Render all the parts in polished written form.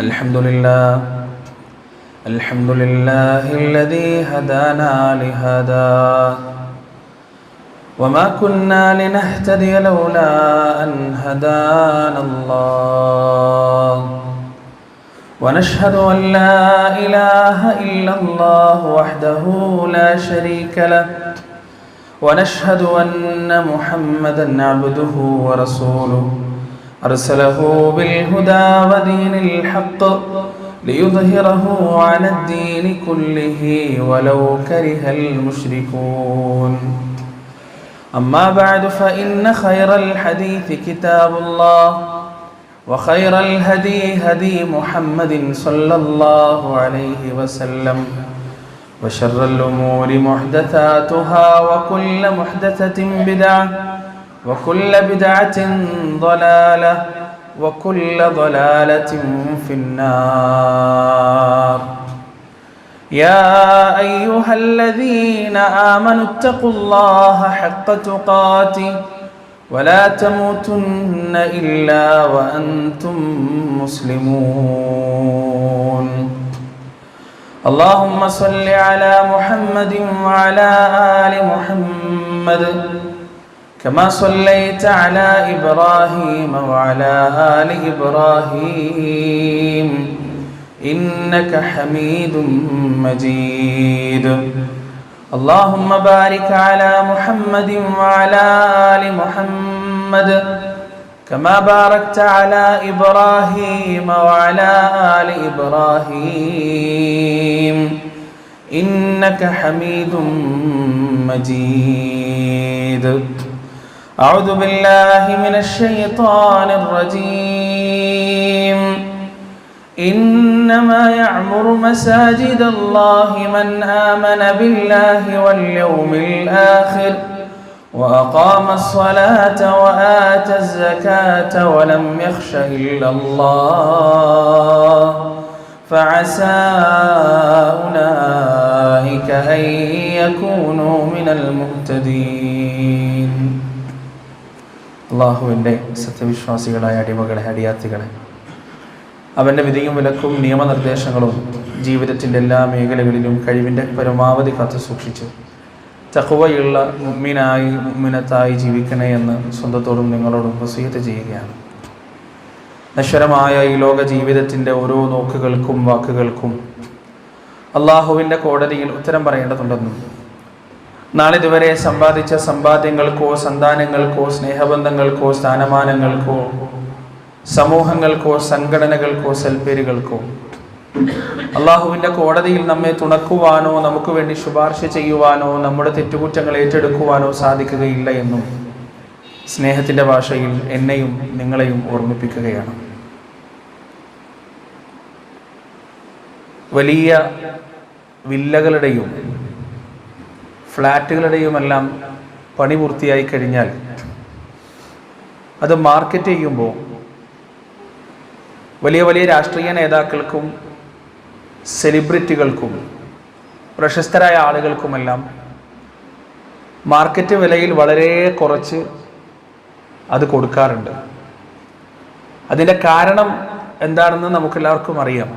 الحمد لله الذي هدانا لهذا وما كنا لنهتدي لولا أن هدانا الله ونشهد أن لا إله إلا الله وحده لا شريك له ونشهد أن محمدا عبده ورسوله أرسله بالهدى ودين الحق ليظهره على الدين كله ولو كره المشركون أما بعد فإن خير الحديث كتاب الله وخير الهدي هدي محمد صلى الله عليه وسلم وشر الأمور محدثاتها وكل محدثة بدعة وكل بدعة ضلالة وكل ضلالة في النار يا أيها الذين آمنوا اتقوا الله حق تقاته ولا تموتن إلا وأنتم مسلمون اللهم صل على محمد وعلى آل محمد كما صليت على إبراهيم وعلى آل إبراهيم إنك حميد مجيد اللهم بارك على محمد وعلى آل محمد كما باركت على إبراهيم وعلى آل إبراهيم إنك حميد مجيد أعوذ بالله من الشيطان الرجيم إنما يعمر مساجد الله من آمن بالله واليوم الآخر وأقام الصلاة وآتى الزكاة ولم يخش إلا الله فعسى أولئك أن يكونوا من المهتدين അള്ളാഹുവിൻ്റെ സത്യവിശ്വാസികളായ അടിമകളെ അടിയാത്തികളെ അവൻ്റെ വിധിയും വിലക്കും നിയമനിർദ്ദേശങ്ങളും ജീവിതത്തിൻ്റെ എല്ലാ മേഖലകളിലും കഴിവിൻ്റെ പരമാവധി കാത്തു സൂക്ഷിച്ചു തഖ്വയുള്ള മുഅ്മിനായി മുഅ്മിനത്തായി ജീവിക്കണേ എന്ന് സ്വന്തത്തോടും നിങ്ങളോടും വസിയത്ത് ചെയ്യുകയാണ്. നശ്വരമായ ഈ ലോക ജീവിതത്തിൻ്റെ ഓരോ നോക്കുകൾക്കും വാക്കുകൾക്കും അള്ളാഹുവിൻ്റെ കോടതിയിൽ ഉത്തരം പറയേണ്ടതുണ്ടെന്നും നാളിതുവരെ സമ്പാദിച്ച സമ്പാദ്യങ്ങൾക്കോ സന്താനങ്ങൾക്കോ സ്നേഹബന്ധങ്ങൾക്കോ സ്ഥാനമാനങ്ങൾക്കോ സമൂഹങ്ങൾക്കോ സംഘടനകൾക്കോ സൽപ്പേരുകൾക്കോ അള്ളാഹുവിൻ്റെ കോടതിയിൽ നമ്മെ തുണക്കുവാനോ നമുക്ക് വേണ്ടി ശുപാർശ ചെയ്യുവാനോ നമ്മുടെ തെറ്റുകുറ്റങ്ങൾ ഏറ്റെടുക്കുവാനോ സാധിക്കുകയില്ല എന്നും സ്നേഹത്തിൻ്റെ ഭാഷയിൽ എന്നെയും നിങ്ങളെയും ഓർമ്മിപ്പിക്കുകയാണ്. വലിയ വില്ലകളുടെയും ഫ്ലാറ്റുകളുടെയുമെല്ലാം പണി പൂർത്തിയായി കഴിഞ്ഞാൽ അത് മാർക്കറ്റ് ചെയ്യുമ്പോൾ വലിയ വലിയ രാഷ്ട്രീയ നേതാക്കൾക്കും സെലിബ്രിറ്റികൾക്കും പ്രശസ്തരായ ആളുകൾക്കുമെല്ലാം മാർക്കറ്റ് വിലയിൽ വളരെ കുറച്ച് അത് കൊടുക്കാറുണ്ട്. അതിൻ്റെ കാരണം എന്താണെന്ന് നമുക്കെല്ലാവർക്കും അറിയാം.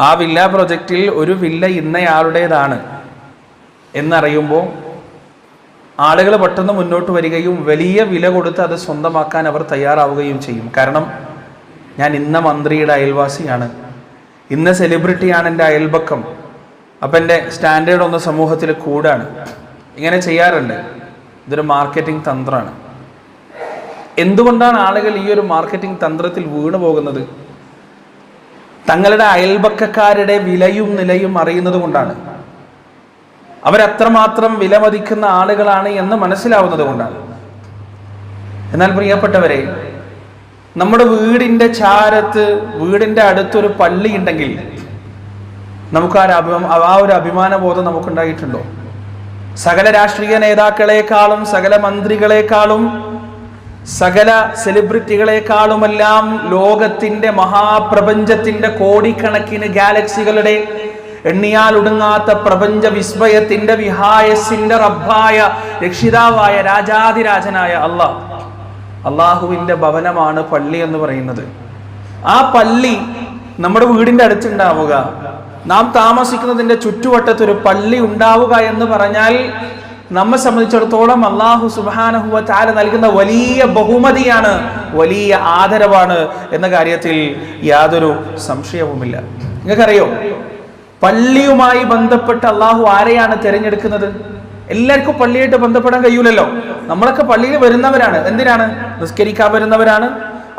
ആ വില്ല പ്രൊജക്റ്റിൽ ഒരു വില്ല ഇന്നയാളുടേതാണ് എന്നറിയുമ്പോൾ ആളുകൾ പെട്ടെന്ന് മുന്നോട്ട് വരികയും വലിയ വില കൊടുത്ത് അത് സ്വന്തമാക്കാൻ അവർ തയ്യാറാവുകയും ചെയ്യും. കാരണം ഞാൻ ഇന്ന മന്ത്രിയുടെ അയൽവാസിയാണ്, ഇന്ന സെലിബ്രിറ്റിയാണ് എൻ്റെ അയൽപക്കം, അപ്പം എൻ്റെ സ്റ്റാൻഡേർഡ് ഒന്ന് സമൂഹത്തിൽ കൂടാണ്. ഇങ്ങനെ ചെയ്യാറുണ്ട്. ഇതൊരു മാർക്കറ്റിംഗ് തന്ത്രമാണ്. എന്തുകൊണ്ടാണ് ആളുകൾ ഈ ഒരു മാർക്കറ്റിംഗ് തന്ത്രത്തിൽ വീണു പോകുന്നത്? തങ്ങളുടെ അയൽപക്കക്കാരുടെ വിലയും നിലയും അറിയുന്നത് കൊണ്ടാണ്. അവരത്രമാത്രം വിലമതിക്കുന്ന ആളുകളാണ് എന്ന് മനസ്സിലാവുന്നത് കൊണ്ടാണ്. എന്നാൽ പ്രിയപ്പെട്ടവരെ, നമ്മുടെ വീടിൻ്റെ ചാരത്ത്, വീടിൻ്റെ അടുത്തൊരു പള്ളി ഉണ്ടെങ്കിൽ നമുക്ക് ആ ഒരു അഭിമാനബോധം നമുക്കുണ്ടായിട്ടുണ്ടോ? സകല രാഷ്ട്രീയ നേതാക്കളെക്കാളും സകല മന്ത്രികളെക്കാളും സകല സെലിബ്രിറ്റികളെക്കാളുമെല്ലാം ലോകത്തിൻ്റെ മഹാപ്രപഞ്ചത്തിൻ്റെ കോടിക്കണക്കിന് ഗാലക്സികളുടെ എണ്ണിയാൽ ഒടുങ്ങാത്ത പ്രപഞ്ച വിസ്മയത്തിന്റെ വിഹായസിന്റെ റബ്ബായ രക്ഷിതാവായ രാജാതിരാജനായ അല്ലാഹ് അള്ളാഹുവിൻ്റെ ഭവനമാണ് പള്ളി എന്ന് പറയുന്നത്. ആ പള്ളി നമ്മുടെ വീടിൻ്റെ അടുത്തുണ്ടാവുക, നാം താമസിക്കുന്നതിൻ്റെ ചുറ്റുവട്ടത്തൊരു പള്ളി ഉണ്ടാവുക എന്ന് പറഞ്ഞാൽ നമ്മെ സംബന്ധിച്ചിടത്തോളം അള്ളാഹു സുബ്ഹാനഹു വ തആല നൽകുന്ന വലിയ ബഹുമതിയാണ്, വലിയ ആദരവാണ് എന്ന കാര്യത്തിൽ യാതൊരു സംശയവുമില്ല. നിങ്ങൾക്കറിയോ, പള്ളിയുമായി ബന്ധപ്പെട്ട് അള്ളാഹു ആരെയാണ് തിരഞ്ഞെടുക്കുന്നത്? എല്ലാവർക്കും പള്ളിയായിട്ട് ബന്ധപ്പെടാൻ കഴിയൂലല്ലോ. നമ്മളൊക്കെ പള്ളിയിൽ വരുന്നവരാണ്. എന്തിനാണ്? നിസ്കരിക്കാൻ വരുന്നവരാണ്,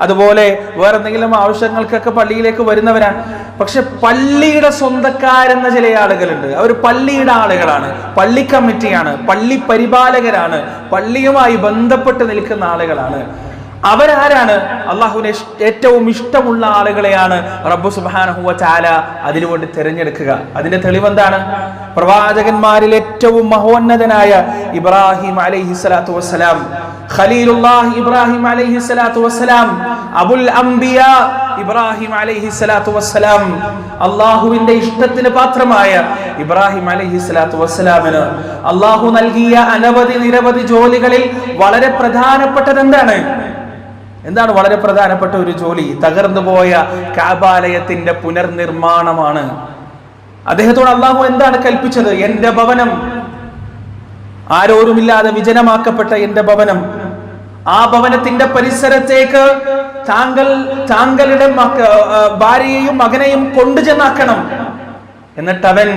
അതുപോലെ വേറെ എന്തെങ്കിലും ആവശ്യങ്ങൾക്കൊക്കെ പള്ളിയിലേക്ക് വരുന്നവരാണ്. പക്ഷെ പള്ളിയുടെ സ്വന്തക്കാരെന്ന ചില ആളുകളുണ്ട്. അവർ പള്ളിയുടെ ആളുകളാണ്, പള്ളി കമ്മിറ്റിയാണ്, പള്ളി പരിപാലകരാണ്, പള്ളിയുമായി ബന്ധപ്പെട്ട് നിൽക്കുന്ന ആളുകളാണ്. അവരാരാണ്? അള്ളാഹുവിന് ഏറ്റവും ഇഷ്ടമുള്ള ആളുകളെയാണ് റബ്ബ് സുബ്ഹാനഹു വ തആല അതിനുവേണ്ടി തിരഞ്ഞെടുക്കുക. അതിന്റെ തെളിവെന്താണ്? പ്രവാചകന്മാരിൽ ഏറ്റവും മഹോന്നതനായ ഇബ്രാഹിം അലൈഹിസ്സലാത്തു വസ്സലാം, ഖലീലുല്ലാഹ് ഇബ്രാഹിം അലൈഹിസ്സലാത്തു വസ്സലാം, അബുൽ അംബിയ ഇബ്രാഹിം അലൈഹിസ്സലാത്തു വസ്സലാം, അള്ളാഹുവിന്റെ ഇഷ്ടത്തിന് പാത്രമായ ഇബ്രാഹിം അലൈഹിസ്സലാത്തു വസ്സലാമിന് അള്ളാഹു നൽകിയ നിരവധി ജോലികളിൽ വളരെ പ്രധാനപ്പെട്ടത് എന്താണ് വളരെ പ്രധാനപ്പെട്ട ഒരു ജോലി? തകർന്നു പോയ കഅബാലയത്തിന്റെ പുനർനിർമ്മാണമാണ്. അദ്ദേഹത്തോട് അള്ളാഹു എന്താണ് കൽപ്പിച്ചത്? എന്റെ ഭവനം, ആരോരുമില്ലാതെ വിജനമാക്കപ്പെട്ട എന്റെ ഭവനം, ആ ഭവനത്തിന്റെ പരിസരത്തേക്ക് താങ്കളുടെ ഭാര്യയെയും മകനെയും കൊണ്ടുചെന്നാക്കണം. എന്നിട്ട് അവൻ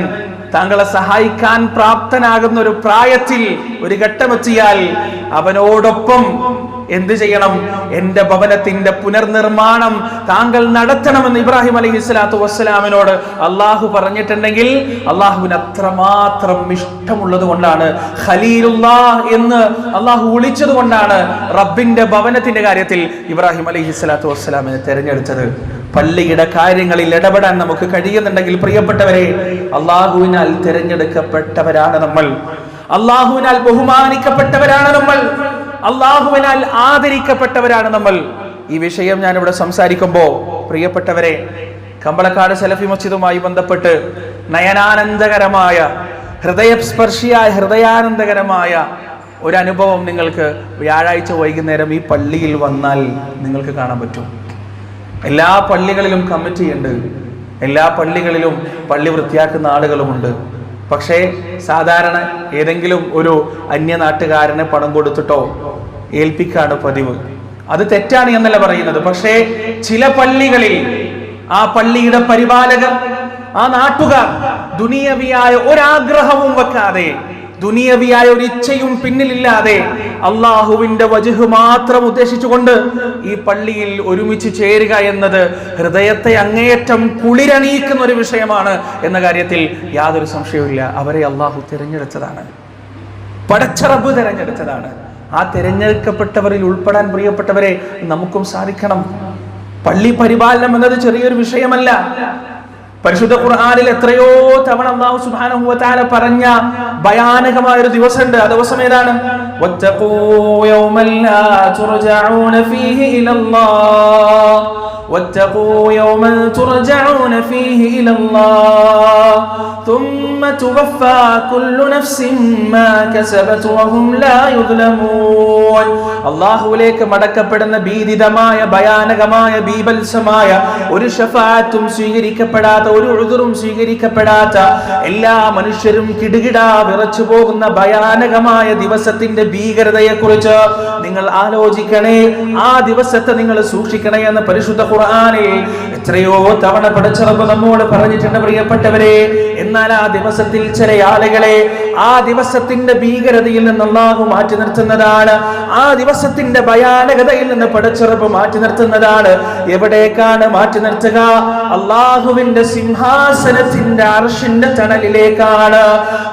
താങ്കളെ സഹായിക്കാൻ പ്രാപ്തനാകുന്ന ഒരു പ്രായത്തിൽ ഒരു ഘട്ടമെത്തിയാൽ അവനോടൊപ്പം എന്ത് ചെയ്യണം? എന്റെ ഭവനത്തിന്റെ പുനർനിർമ്മാണം താങ്കൾ നടത്തണമെന്ന് ഇബ്രാഹിം അലൈഹിസ്സലാത്തു വസ്സലാമിനോട് അള്ളാഹു പറഞ്ഞിട്ടുണ്ടെങ്കിൽ അള്ളാഹുവിന് അത്രമാത്രം ഇഷ്ടമുള്ളത് കൊണ്ടാണ്, ഖലീലുല്ലാഹ് എന്ന് അള്ളാഹു വിളിച്ചത് കൊണ്ടാണ് റബ്ബിന്റെ ഭവനത്തിന്റെ കാര്യത്തിൽ ഇബ്രാഹിം അലൈഹിസ്സലാത്തു വസ്സലാമിനെ തെരഞ്ഞെടുത്തത്. പള്ളിയുടെ കാര്യങ്ങളിൽ ഇടപെടാൻ നമുക്ക് കഴിയുന്നുണ്ടെങ്കിൽ പ്രിയപ്പെട്ടവരെ, അള്ളാഹുവിനാൽ തിരഞ്ഞെടുക്കപ്പെട്ടവരാണ് നമ്മൾ, അള്ളാഹുവിനാൽ ബഹുമാനിക്കപ്പെട്ടവരാണ് നമ്മൾ, അള്ളാഹുവിനാൽ ആദരിക്കപ്പെട്ടവരാണ് നമ്മൾ. ഈ വിഷയം ഞാനിവിടെ സംസാരിക്കുമ്പോൾ പ്രിയപ്പെട്ടവരെ, കമ്പളക്കാട് സലഫി മസ്ജിദുമായി ബന്ധപ്പെട്ട് നയനാനന്ദകരമായ, ഹൃദയാനന്ദകരമായ ഒരു അനുഭവം നിങ്ങൾക്ക് വ്യാഴാഴ്ച വൈകുന്നേരം ഈ പള്ളിയിൽ വന്നാൽ നിങ്ങൾക്ക് കാണാൻ പറ്റും. എല്ലാ പള്ളികളിലും കമ്മിറ്റിയുണ്ട്, എല്ലാ പള്ളികളിലും പള്ളി വൃത്തിയാക്കുന്ന ആളുകളുമുണ്ട്. പക്ഷേ സാധാരണ ഏതെങ്കിലും ഒരു അന്യനാട്ടുകാരനെ പണം കൊടുത്തിട്ടോ ഏൽപ്പിക്കാണ് പതിവ്. അത് തെറ്റാണ് എന്നല്ല പറയുന്നത്. പക്ഷേ ചില പള്ളികളിൽ ആ പള്ളിയുടെ പരിപാലകർ, ആ നാട്ടുകാർ ദുനിയവിയായ ഒരാഗ്രഹവും വെക്കാതെ, ദുനിയവിയായ ഒരു ഇച്ഛയും പിന്നിലില്ലാതെ അള്ളാഹുവിന്റെ വജ്ഹ് മാത്രം ഉദ്ദേശിച്ചുകൊണ്ട് ഈ പള്ളിയിൽ ഒരുമിച്ച് ചേരുക എന്നത് ഹൃദയത്തെ അങ്ങേയറ്റം കുളിരണിയിക്കുന്ന ഒരു വിഷയമാണ് എന്ന കാര്യത്തിൽ യാതൊരു സംശയവുമില്ല. അവരെ അള്ളാഹു തിരഞ്ഞെടുത്തതാണ്, പടച്ച റബ്ബ് തിരഞ്ഞെടുത്തതാണ്. ആ തിരഞ്ഞെടുക്കപ്പെട്ടവരിൽ ഉൾപ്പെടാൻ പ്രിയപ്പെട്ടവരെ നമുക്കും സാധിക്കണം. പള്ളി പരിപാലനം എന്നത് ചെറിയൊരു വിഷയമല്ല. പരിശുദ്ധ ഖുർആനിൽ എത്രയോ തവണ അല്ലാഹു സുബ്ഹാനഹു വ തആല പറഞ്ഞ ഭയാനകമായ ഒരു ദിവസമുണ്ട്. ആ ദിവസം ഏതാണ്? വത്തഖൂ യൗമൻ ലാ തുർജഊന ഫീഹി ഇലല്ലാഹ്, വത്തഖൂ യൗമൻ തുർജഊന ഫീഹി ഇലല്ലാഹ് ثم توفى كل نفس ما كسبت وهم لا يظلمون. അല്ലാഹുവിലേക്ക് മടക്കപ്പെടുന്ന ഭീതിതമായ, ഭയാനകമായ, ബീഭത്സമായ, ഒരു ശഫാഅത്തും സ്വീകരിക്കപ്പെടാത്ത, ഒരു ഉദുറും സ്വീകരിക്കപ്പെടാത്ത, എല്ലാ മനുഷ്യരും കിടുകിടാ വിറച്ചു പോകുന്ന ഭയാനകമായ ദിവസത്തിന്റെ ഭീകരതയെക്കുറിച്ച് നിങ്ങൾ ആലോചിക്കണേ. ആ ദിവസത്തെ നിങ്ങൾ സൂക്ഷിക്കണേ എന്ന് പരിശുദ്ധ ഖുർആനിൽ എത്രയോ തവണ പടച്ച റബ്ബ് നമ്മോട് പറഞ്ഞിട്ടുണ്ട് പ്രിയപ്പെട്ടവരെ. എന്നാൽ ആ ദിവസത്തിൽ ചില ആളുകളെ ആ ദിവസത്തിന്റെ ഭീകരതയിൽ നിന്ന് അല്ലാഹു മാറ്റി നിർത്തുന്നതാണ്. ആ ദിവസത്തിന്റെ ഭയാനകതയിൽ നിന്ന് പടച്ച റബ്ബ് മാറ്റി നിർത്തുന്നതാണ്. എവിടേക്കാണ് മാറ്റി നിർത്തുക? അല്ലാഹുവിന്റെ സിംഹാസനത്തിന്റെ അർശിന്റെ തണലിലേക്കാണ്,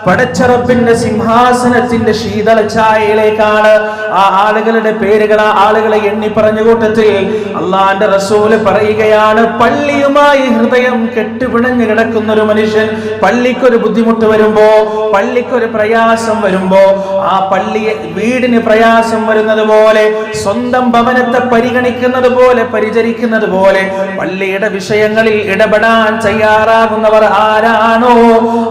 പടച്ച റബ്ബിന്റെ സിംഹാസനത്തിന്റെ ശീതള ഛായയിലേക്കാണ്. ആ ആളുകളുടെ പേരുകൾ, ആ ആളുകളെ എണ്ണി പറഞ്ഞ കൂട്ടത്തിൽ അള്ളാന്റെ റസൂല് പറയുകയാണ്, പള്ളിയുമായി ഹൃദയം കെട്ടുപിണഞ്ഞു കിടക്കുന്ന ഒരു മനുഷ്യൻ, പള്ളിക്കൊരു ബുദ്ധിമുട്ട് വരുമ്പോ, പള്ളിക്കൊരു പ്രയാസം വരുമ്പോ, ആ പള്ളിയെ വീടിന് പ്രയാസം വരുന്നത് പോലെ, സ്വന്തം ഭവനത്തെ പരിഗണിക്കുന്നത് പോലെ, പരിചരിക്കുന്നത് പോലെ പള്ളിയുടെ വിഷയങ്ങളിൽ ഇടപെടാൻ തയ്യാറാകുന്നവർ ആരാണോ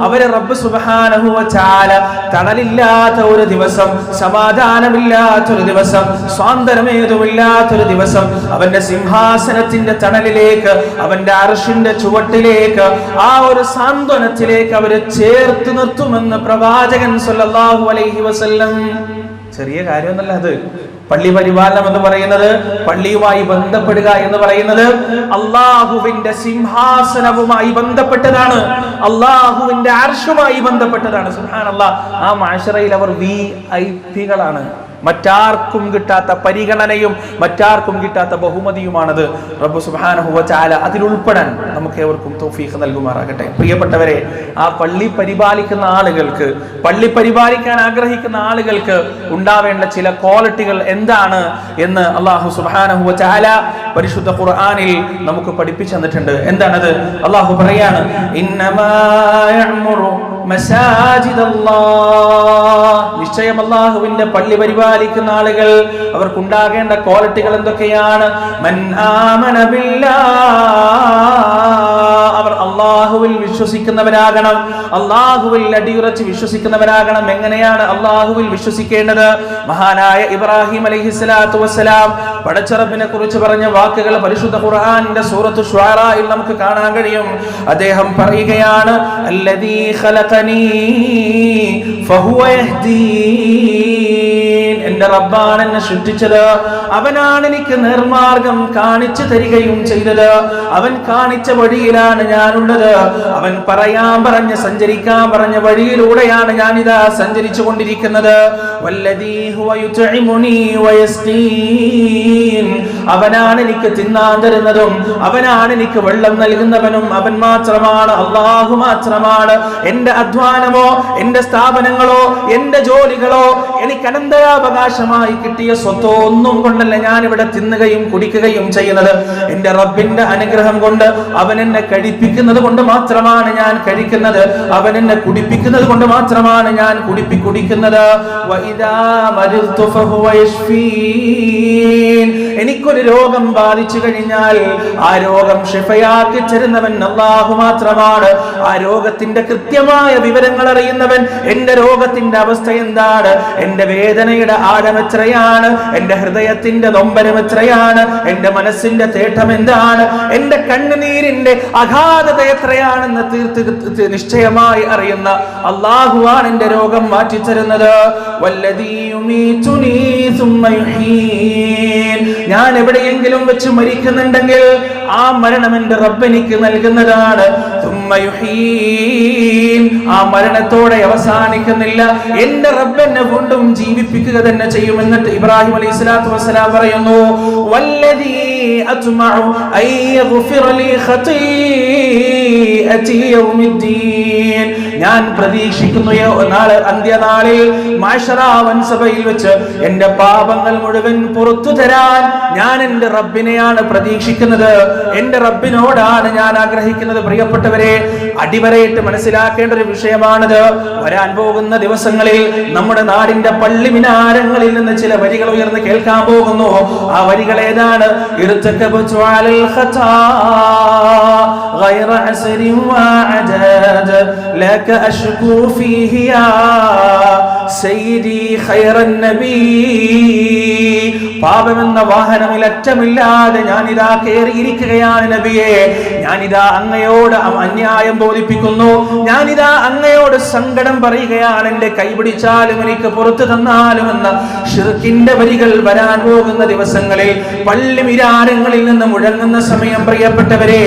അവരെ റബ്ബ് സുബ്ഹാനഹു വ തആല തണലില്ലാത്ത ഒരു ദിവസം, സമാധാനമില്ലാത്ത സ്വാതന്ത്ര്യമേതുമില്ലാത്തൊരു ദിവസം, സ്വാതന്ത്ര്യമേതുമില്ലാത്തൊരു ദിവസം അവന്റെ സിംഹാസനത്തിന്റെ തണലിലേക്ക്, അവന്റെ അർശിന്റെ ചുവട്ടിലേക്ക്, ആ ഒരു സാന്ത്വനത്തിലേക്ക് അവരെ ചേർത്ത് നിർത്തുമെന്ന് പ്രവാചകൻ സല്ലല്ലാഹു അലൈഹി വസല്ലം. ചെറിയ കാര്യമൊന്നല്ല അത്. പള്ളി പരിപാലനം എന്ന് പറയുന്നത്, പള്ളിയുമായി ബന്ധപ്പെടുക എന്ന് പറയുന്നത് അള്ളാഹുവിന്റെ സിംഹാസനവുമായി ബന്ധപ്പെട്ടതാണ്, അള്ളാഹുവിന്റെ അർശുമായി ബന്ധപ്പെട്ടതാണ്. സുബ്ഹാനല്ലാഹ്, ആ മഅ്ശറയിൽ അവർ VIP-കളാണ്. മറ്റാർക്കും കിട്ടാത്ത പരിഗണനയും മറ്റാർക്കും കിട്ടാത്ത ബഹുമതിയുമാണത്. റബ്ബ് സുബ്ഹാനഹു വ തആല അതിൽ ഉൾപ്പെടാൻ നമുക്ക് ഏവർക്കും തൗഫീഖ് നൽകുമാറാകട്ടെ. പ്രിയപ്പെട്ടവരെ, ആ പള്ളി പരിപാലിക്കുന്ന ആളുകൾക്ക്, പള്ളി പരിപാലിക്കാൻ ആഗ്രഹിക്കുന്ന ആളുകൾക്ക് ഉണ്ടാവേണ്ട ചില ക്വാളിറ്റികൾ എന്താണ് എന്ന് അല്ലാഹു സുബ്ഹാനഹു വ തആല പരിശുദ്ധ ഖുർആനിൽ നമുക്ക് പഠിപ്പിച്ചു തന്നിട്ടുണ്ട്. എന്താണത്? അല്ലാഹു പറയാണ്, ഇന്നമാ യഅ്മുറു മസാജിദല്ലാഹ്, നിശ്ചയം അല്ലാഹുവിന്റെ പള്ളി പരിപാലിക്കുന്ന ആളുകൾ അവർക്കുണ്ടാകേണ്ട ക്വാളിറ്റികൾ എന്തൊക്കെയാണ്? മൻ ആമന ബില്ലാഹ്, അവർ അല്ലാഹുവിൽ വിശ്വസിക്കുന്നവരാകണം, അല്ലാഹുവിൽ അടിയുറച്ച് വിശ്വസിക്കുന്നവരാകണം. എങ്ങനെയാണ് അല്ലാഹുവിൽ വിശ്വസിക്കേണ്ടത്? മഹാനായ ഇബ്രാഹിം അലൈഹിസ്സലാത്തു വസ്സലാം പടച്ചറബിനെ കുറിച്ച് പറഞ്ഞ വാക്കുകൾ പരിശുദ്ധ ഖുർആനിന്റെ സൂറത്തു ശുആറയിൽ നമുക്ക് കാണാൻ കഴിയും. അദ്ദേഹം പറയുകയാണ്, അല്ലദീ ഖലഖനീ ഫഹുവ യഹ്ദീൻ, എന്റെ റബ്ബാണ് എന്നെ സൃഷ്ടിച്ചത്, അവനാണ് എനിക്ക് നേർമാർഗം കാണിച്ചു തരികയും ചെയ്തത്, അവൻ കാണിച്ച വഴിയിലാണ് ഞാനുള്ളത്, അവൻ പറയാൻ പറഞ്ഞ സഞ്ചരിക്കാൻ പറഞ്ഞ വഴിയിലൂടെയാണ് ഞാനിതാ സഞ്ചരിച്ചു കൊണ്ടിരിക്കുന്നത്. വല്ലദീ ഹുവ യുത്ഇമുനീ വയസ്ഖീൻ, അവനാണ് എനിക്ക് തിന്നാൻ തരുന്നതും അവനാണ് എനിക്ക് വെള്ളം നൽകുന്നവനും അവൻ മാത്രമാണ്, അല്ലാഹു മാത്രമാണ്. എന്റെ അധ്വാനമോ എന്റെ സ്ഥാപനങ്ങളോ എന്റെ ജോലികളോ എനിക്ക് അനന്തരാവകാശമായി കിട്ടിയ സ്വത്തോ ഒന്നും കൊണ്ടല്ല ഞാൻ ഇവിടെ തിന്നുകയും കുടിക്കുകയും ചെയ്യുന്നത്. എന്റെ റബ്ബിന്റെ അനുഗ്രഹം കൊണ്ട്, അവൻ എന്നെ കഴിപ്പിക്കുന്നത് കൊണ്ട് മാത്രമാണ് ഞാൻ കഴിക്കുന്നത്, അവൻ എന്നെ കുടിപ്പിക്കുന്നത് കൊണ്ട് മാത്രമാണ് ഞാൻ കുടിക്കുന്നത്. വഇദാ മരിദ്തു ഫഹുവ യശ്ഫീൻ, എനിക്കൊരു രോഗം ബാധിച്ചു കഴിഞ്ഞാൽ ആ രോഗം ഷിഫയാക്കി തരുന്നവൻ അല്ലാഹു മാത്രമാണ്. ആ രോഗത്തിന്റെ കൃത്യമായ വിവരങ്ങൾ അറിയുന്നവൻ, എന്റെ രോഗത്തിന്റെ അവസ്ഥ എന്താണ്, എന്റെ വേദനയുടെ ആഴം എത്രയാണ്, എന്റെ ഹൃദയത്തിന്റെ നൊമ്പരം എത്രയാണ്, എന്റെ മനസ്സിന്റെ തേട്ടം എന്താണ്, എന്റെ കണ്ണുനീരിന്റെ അഗാധത എത്രയാണെന്ന് തീർത്ത് നിശ്ചയമായി അറിയുന്ന അല്ലാഹുവാണ് എന്റെ രോഗം മാറ്റിത്തരുന്നത്. വല്ലദീ യുമീതുനീ സുമ്മ യുഹീൻ, ഞാൻ എവിടെയെങ്കിലും വെച്ച് മരിക്കുന്നുണ്ടെങ്കിൽ ആ മരണം എന്റെ റബ്ബ് എനിക്ക് നൽകുന്നതാണ്. സുമ്മ യുഹീൻ, ആ മരണത്തോടെ അവസാനിക്കുന്നില്ല, എന്റെ റബ്ബ് എന്നെ വീണ്ടും ജീവിപ്പിക്കുക തന്നെ ചെയ്യും. എന്നിട്ട് ഇബ്രാഹിം അലൈഹിസ്സലാത്തു വസ്സലാം പറയുന്നു, വല്ലദീ അത്മഉ അൻ യഗ്ഫിറ ലീ ഖതീഅതി യൗമിദ്ദീൻ, ഞാൻ പ്രതീക്ഷിക്കുന്നു നാളെ അന്ത്യനാളിൽ മഅ്ശറാ വൻസഭയിൽ വെച്ച് എന്റെ പാപങ്ങൾ മുഴുവൻ പുറത്തു തരാൻ ഞാൻ എന്റെ റബ്ബിനെയാണ് പ്രതീക്ഷിക്കുന്നത്, എന്റെ റബ്ബിനോടാണ് ഞാൻ ആഗ്രഹിക്കുന്നത്. പ്രിയപ്പെട്ടവരെ, അടിവരയിട്ട് മനസ്സിലാക്കേണ്ട ഒരു വിഷയമാണിത്. വരാൻ പോകുന്ന ദിവസങ്ങളിൽ നമ്മുടെ നാടിന്റെ പള്ളി മിനാരങ്ങളിൽ നിന്ന് ചില വരികൾ ഉയർന്ന് കേൾക്കാൻ പോകുന്നു. ആ വരികൾ ഏതാണ്? ഇർതകബതു അലൽ ഖതാ ഗൈറ അസ്രി വഅദാദ ലക അശ്കൂ ഫീഹി യാ സയ്യിദി ഖൈറൻ നബി, പാപമെന്ന വാഹനമിൽ അറ്റമില്ലാതെ ഞാനിതാ കയറിയിരിക്കുകയാണ് നബിയെ, ഞാനിതാ അങ്ങയോട് അന്യായം ബോധിപ്പിക്കുന്നു, ഞാനിതാ അങ്ങയോട് സങ്കടം പറയുകയാണ്, എന്റെ കൈപിടിച്ചാലും എനിക്ക് പുറത്തു തന്നാലും എന്ന ശിർക്കിന്റെ വരികൾ വരാൻ പോകുന്ന ദിവസങ്ങളിൽ പള്ളി മിനാരങ്ങളിൽ നിന്ന് മുഴങ്ങുന്ന സമയം, പ്രിയപ്പെട്ടവരെ,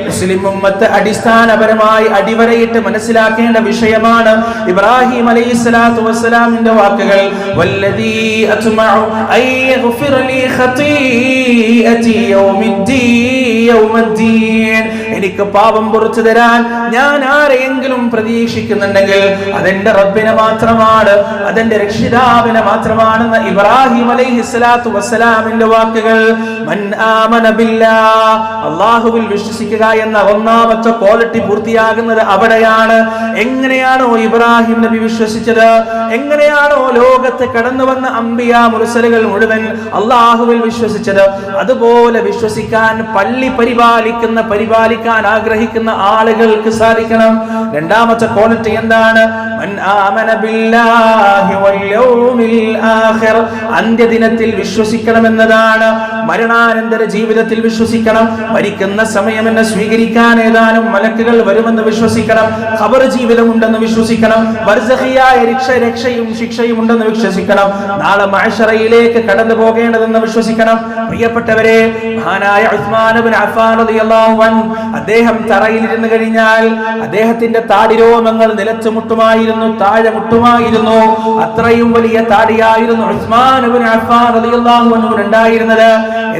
മുസ്ലിം ഉമ്മത്ത് അടിസ്ഥാനപരമായി അടിവരയിട്ട് മനസ്സിലാക്കേണ്ട വിഷയമാണ് ഇബ്രാഹിം അലൈഹിസ്സലാത്തു വസ്സലാമിന്റെ വാക്കുകൾ. വല്ലദീ അത്മഉ അൻ യഗ്ഫിറ ലീ ഖതീഅതി യൗമിദ്ദീൻ, എനിക്ക് പാപം പുറത്തു തരാൻ ഞാൻ ആരെയെങ്കിലും പ്രതീക്ഷിക്കുന്നുണ്ടെങ്കിൽ അതെന്റെ റബ്ബിനെ മാത്രമാണ്, അതെന്റെ രക്ഷിതാവിനെ മാത്രമാണെന്ന് ഇബ്രാഹിം അലൈഹിസ്സലാത്തു വസ്സലാമിന്റെ വാക്കുകൾ. മൻ ആമന ബില്ലാഹ്, അല്ലാഹുവിൽ വിശ്വസിക്കുക എന്ന ഒന്നാമത്തെ ക്വാളിറ്റി പൂർത്തിയാകുന്നത് അവിടെയാണ്. എങ്ങനെയാണോ ഇബ്രാഹിം നബി വിശ്വസിച്ചത്, എങ്ങനെയാണോ ലോകത്ത് കടന്നു വന്ന അംബിയാ മുർസലുകൾ മുഴുവൻ അല്ലാഹുവിൽ വിശ്വസിച്ചത്, അതുപോലെ വിശ്വസിക്കാൻ പള്ളി പരിപാലിക്കുന്ന മരിക്കാൻ ആഗ്രഹിക്കുന്ന ആളുകൾക്ക് സാധിക്കണം. രണ്ടാമത്തെ ക്വാളിറ്റി എന്താണ്? മൻ ആമന ബില്ലാഹി വൽ യൗമിൽ ആഖിർ, അന്ത്യദിനത്തിൽ വിശ്വസിക്കണമെന്നതാണ്. മരണാനന്തര ജീവിതത്തിൽ വിശ്വസിക്കണം. മരിക്കുന്ന സമയം എന്നെ സ്വീകരിക്കാൻ ഏതാനും മലക്കുകൾ വരുമെന്ന് വിശ്വസിക്കണം. ഖബർ ജീവിതം ഉണ്ടെന്ന് വിശ്വസിക്കണം. ബർസഖിയായ രക്ഷയും ശിക്ഷയും ഉണ്ടെന്ന് വിശ്വസിക്കണം. നാളെ മഅ്ശറയിലേക്ക് കടന്നു പോകേണ്ടതെന്ന് വിശ്വസിക്കണം. പ്രിയപ്പെട്ടവരെ, മഹാനായ ഉസ്മാൻ ഇബ്നു അഫ്ഫാൻ റളിയല്ലാഹു അൻഹു, അദ്ദേഹം തറയിൽ ഇരുന്ന് കഴിഞ്ഞാൽ അദ്ദേഹത്തിന്റെ താടിരോമങ്ങൾ നിലത്ത് മുട്ടുമായിരുന്നു, താഴെ മുട്ടുമായിരുന്നു. അത്രയും വലിയ താടിയായിരുന്നു ഉസ്മാൻ ഇബ്നു അഫ്ഫാൻ റളിയല്ലാഹു അൻഹു ഉണ്ടായിരുന്നത്.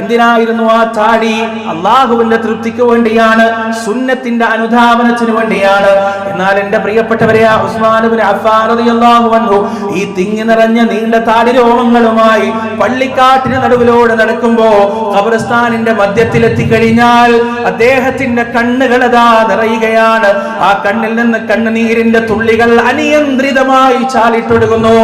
എന്തിനായിരുന്നു ആ താടി? അല്ലാഹുവിന്റെ തൃപ്തിക്ക് വേണ്ടിയാണ്, സുന്നത്തിന്റെ അനുധാവനത്തിന് വേണ്ടിയാണ്. എന്നാൽ എന്റെ പ്രിയപ്പെട്ടവരെ, ഉസ്മാൻ ഇബ്നു അഫ്ഫാൻ റളിയല്ലാഹു അൻഹു ഈ തിങ്ങി നിറഞ്ഞ നീണ്ട താടിരോമങ്ങളുമായി പള്ളിക്കാട്ടിന് നടുവിലൂടെ നടക്കുമ്പോ ഖബർസ്ഥാനിന്റെ മധ്യത്തിലെത്തി കഴിഞ്ഞാൽ അദ്ദേഹത്തിന്റെ കണ്ണുകൾ അതാ നിറയുകയാണ്. ആ കണ്ണിൽ നിന്ന് കണ്ണുനീരിന്റെ തുള്ളികൾ അനിയന്ത്രിതമായി ചാലിട്ടൊഴുകുന്നു.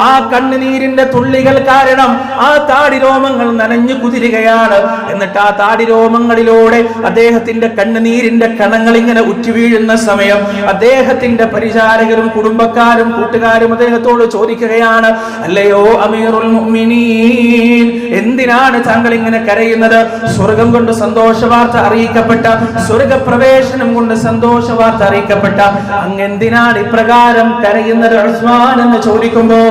ആ കണ്ണുനീരിന്റെ തുള്ളികൾ കാരണം ആ താടിരോമങ്ങൾ നനഞ്ഞു കുതിരുകയാണ്. എന്നിട്ട് ആ താടിരോമങ്ങളിലൂടെ അദ്ദേഹത്തിന്റെ കണ്ണുനീരിന്റെ കണങ്ങൾ ഇങ്ങനെ ഉറ്റുവീഴുന്ന സമയം അദ്ദേഹത്തിന്റെ പരിചാരകരും കുടുംബക്കാരും കൂട്ടുകാരും അദ്ദേഹത്തോട് ചോദിക്കുകയാണ്, അല്ലയോ അമീറുൽ മുഅ്മിനീൻ, എന്തിനാണ് താങ്കൾ ഇങ്ങനെ കരയുന്നത്? സ്വർഗം കൊണ്ട് സന്തോഷ വാർത്ത അറിയിക്കപ്പെട്ട, സ്വർഗപ്രവേശനം കൊണ്ട് സന്തോഷ വാർത്ത അറിയിക്കപ്പെട്ട അങ്ങ് എന്തിനാണ് ഇപ്രകാരം കരയുന്നത് ഉസ്മാൻ എന്ന് ചോദിക്കുമ്പോ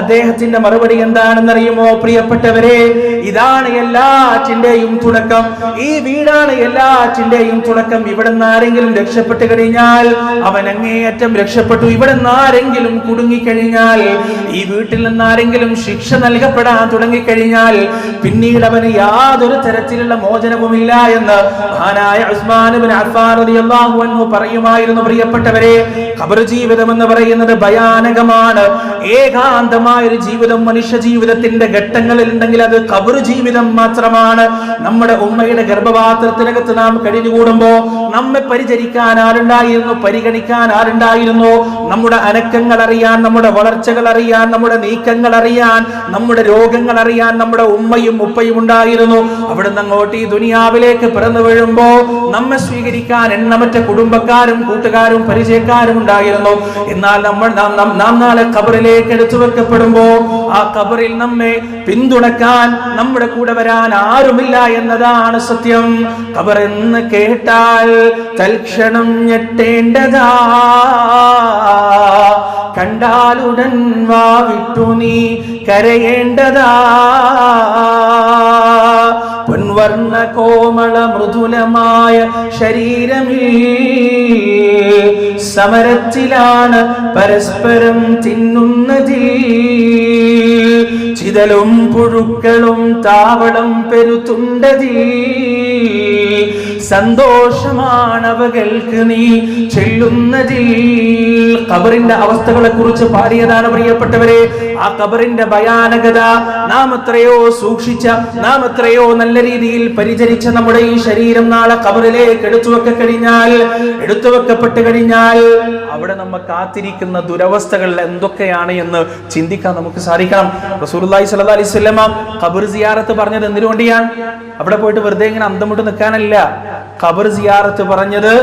അദ്ദേഹത്തിന്റെ മറുപടി എന്താണെന്നറിയുമോ പ്രിയപ്പെട്ടവരെ? ഇതാണ് എല്ലാറ്റിന്റെയും തുടക്കം. ഈ വീടാണ് എല്ലാറ്റിന്റെയും തുടക്കം. ഇവിടെ നിന്ന് ആരെങ്കിലും രക്ഷപ്പെട്ടു കഴിഞ്ഞാൽ അവൻ അങ്ങേയറ്റം രക്ഷപ്പെട്ടു. ഇവിടെ നിന്ന് ആരെങ്കിലും കുടുങ്ങിക്കഴിഞ്ഞാൽ, ഈ വീട്ടിൽ നിന്ന് ആരെങ്കിലും ശിക്ഷ നൽകപ്പെടാൻ തുടങ്ങിക്കഴിഞ്ഞാൽ പിന്നീട് അവന് യാതൊരു തരത്തിലുള്ള മോചനവുമില്ല എന്ന് മഹാനായ ഉസ്മാൻ ഇബ്നു അഫ്ഫാൻ റളിയല്ലാഹു അൻഹു പറയുമായിരുന്നു. പ്രിയപ്പെട്ടവരെ, ഖബർ ജീവിതം എന്ന് പറയുന്നത് ഭയാനകമാണ്. ഏകാന്തമായ ഒരു ജീവിതം മനുഷ്യ ജീവിതത്തിന്റെ ഘട്ടങ്ങളിൽ ഉണ്ടെങ്കിൽ അത് ഖബർ ജീവിതം മാത്രമാണ്. നമ്മുടെ ഉമ്മയുടെ ഗർഭപാത്രത്തിനകത്ത് നാം കഴിഞ്ഞുകൂടുമ്പോ നമ്മെ പരിചരിക്കാൻ ആരുണ്ടായിരുന്നു? പരിഗണിക്കാൻ ആരുണ്ടായിരുന്നു? നമ്മുടെ അനക്കങ്ങൾ അറിയാൻ, നമ്മുടെ വളർച്ചകൾ അറിയാൻ, നമ്മുടെ നീക്കങ്ങൾ അറിയാൻ, നമ്മുടെ രോഗങ്ങൾ അറിയാൻ നമ്മുടെ ഉമ്മയും ഉപ്പയും ഉണ്ടായിരുന്നു. അവിടുന്ന് അങ്ങോട്ട് ഈ ദുനിയാവിലേക്ക് പിറന്നു വീഴുമ്പോ നമ്മെ സ്വീകരിക്കാൻ എണ്ണമറ്റ കുടുംബക്കാരും കൂട്ടുകാരും പരിചയക്കാരും ഉണ്ടായിരുന്നു. എന്നാൽ നാം നാളെ ഖബറിലേക്ക് എടുത്തു വെക്കപ്പെടുമ്പോ ആ ഖബറിൽ നമ്മെ പിന്തുണക്കാൻ, നമ്മുടെ കൂടെ വരാൻ ആരുമില്ല എന്നതാണ് സത്യം. ഖബർ എന്ന് കേട്ടാൽ തൽക്ഷണം ഞെട്ടേണ്ടതാ, കണ്ടാലുടൻ വാവിട്ടു നീ കരയേണ്ടതാ. പൊൻവർണ്ണ കോമള മൃദുലമായ ശരീരമിൽ സമരത്തിലാണ് പരസ്പരം തിന്നുന്നതിൽ. ചിതലും പുഴുക്കളും താവളം പെരുത്തുണ്ടതിൽ. സന്തോഷമാണവകൾക്ക് നീ ചെല്ലുന്നതിൽ. ഖബറിന്റെ അവസ്ഥകളെ കുറിച്ച് പാടിയതാണ് പ്രിയപ്പെട്ടവരെ. ആ ഖബറിന്റെ ഭയാനകത നാം എത്രയോ സൂക്ഷിച്ച, നാം എത്രയോ നല്ല രീതിയിൽ പരിചരിച്ച നമ്മുടെ ഈ ശരീരം നാളെ ഖബറിലേക്ക് എടുത്തു വെക്കപ്പെട്ട് കഴിഞ്ഞാൽ അവിടെ നമ്മെ കാത്തിരിക്കുന്ന ദുരവസ്ഥകൾ എന്തൊക്കെയാണ് എന്ന് ചിന്തിക്കാൻ നമുക്ക് സാധിക്കണം. റസൂലുള്ളാഹി സ്വല്ലല്ലാഹി അലൈഹി വസല്ലം ഖബർ സിയാറത്ത് പറഞ്ഞത് എന്തിനു വേണ്ടിയാണ്? അവിടെ പോയിട്ട് വെറുതെ ഇങ്ങനെ അന്തം വിട്ട് നിൽക്കാനല്ല. ഖബർ സിയാറത്ത് പറഞ്ഞത്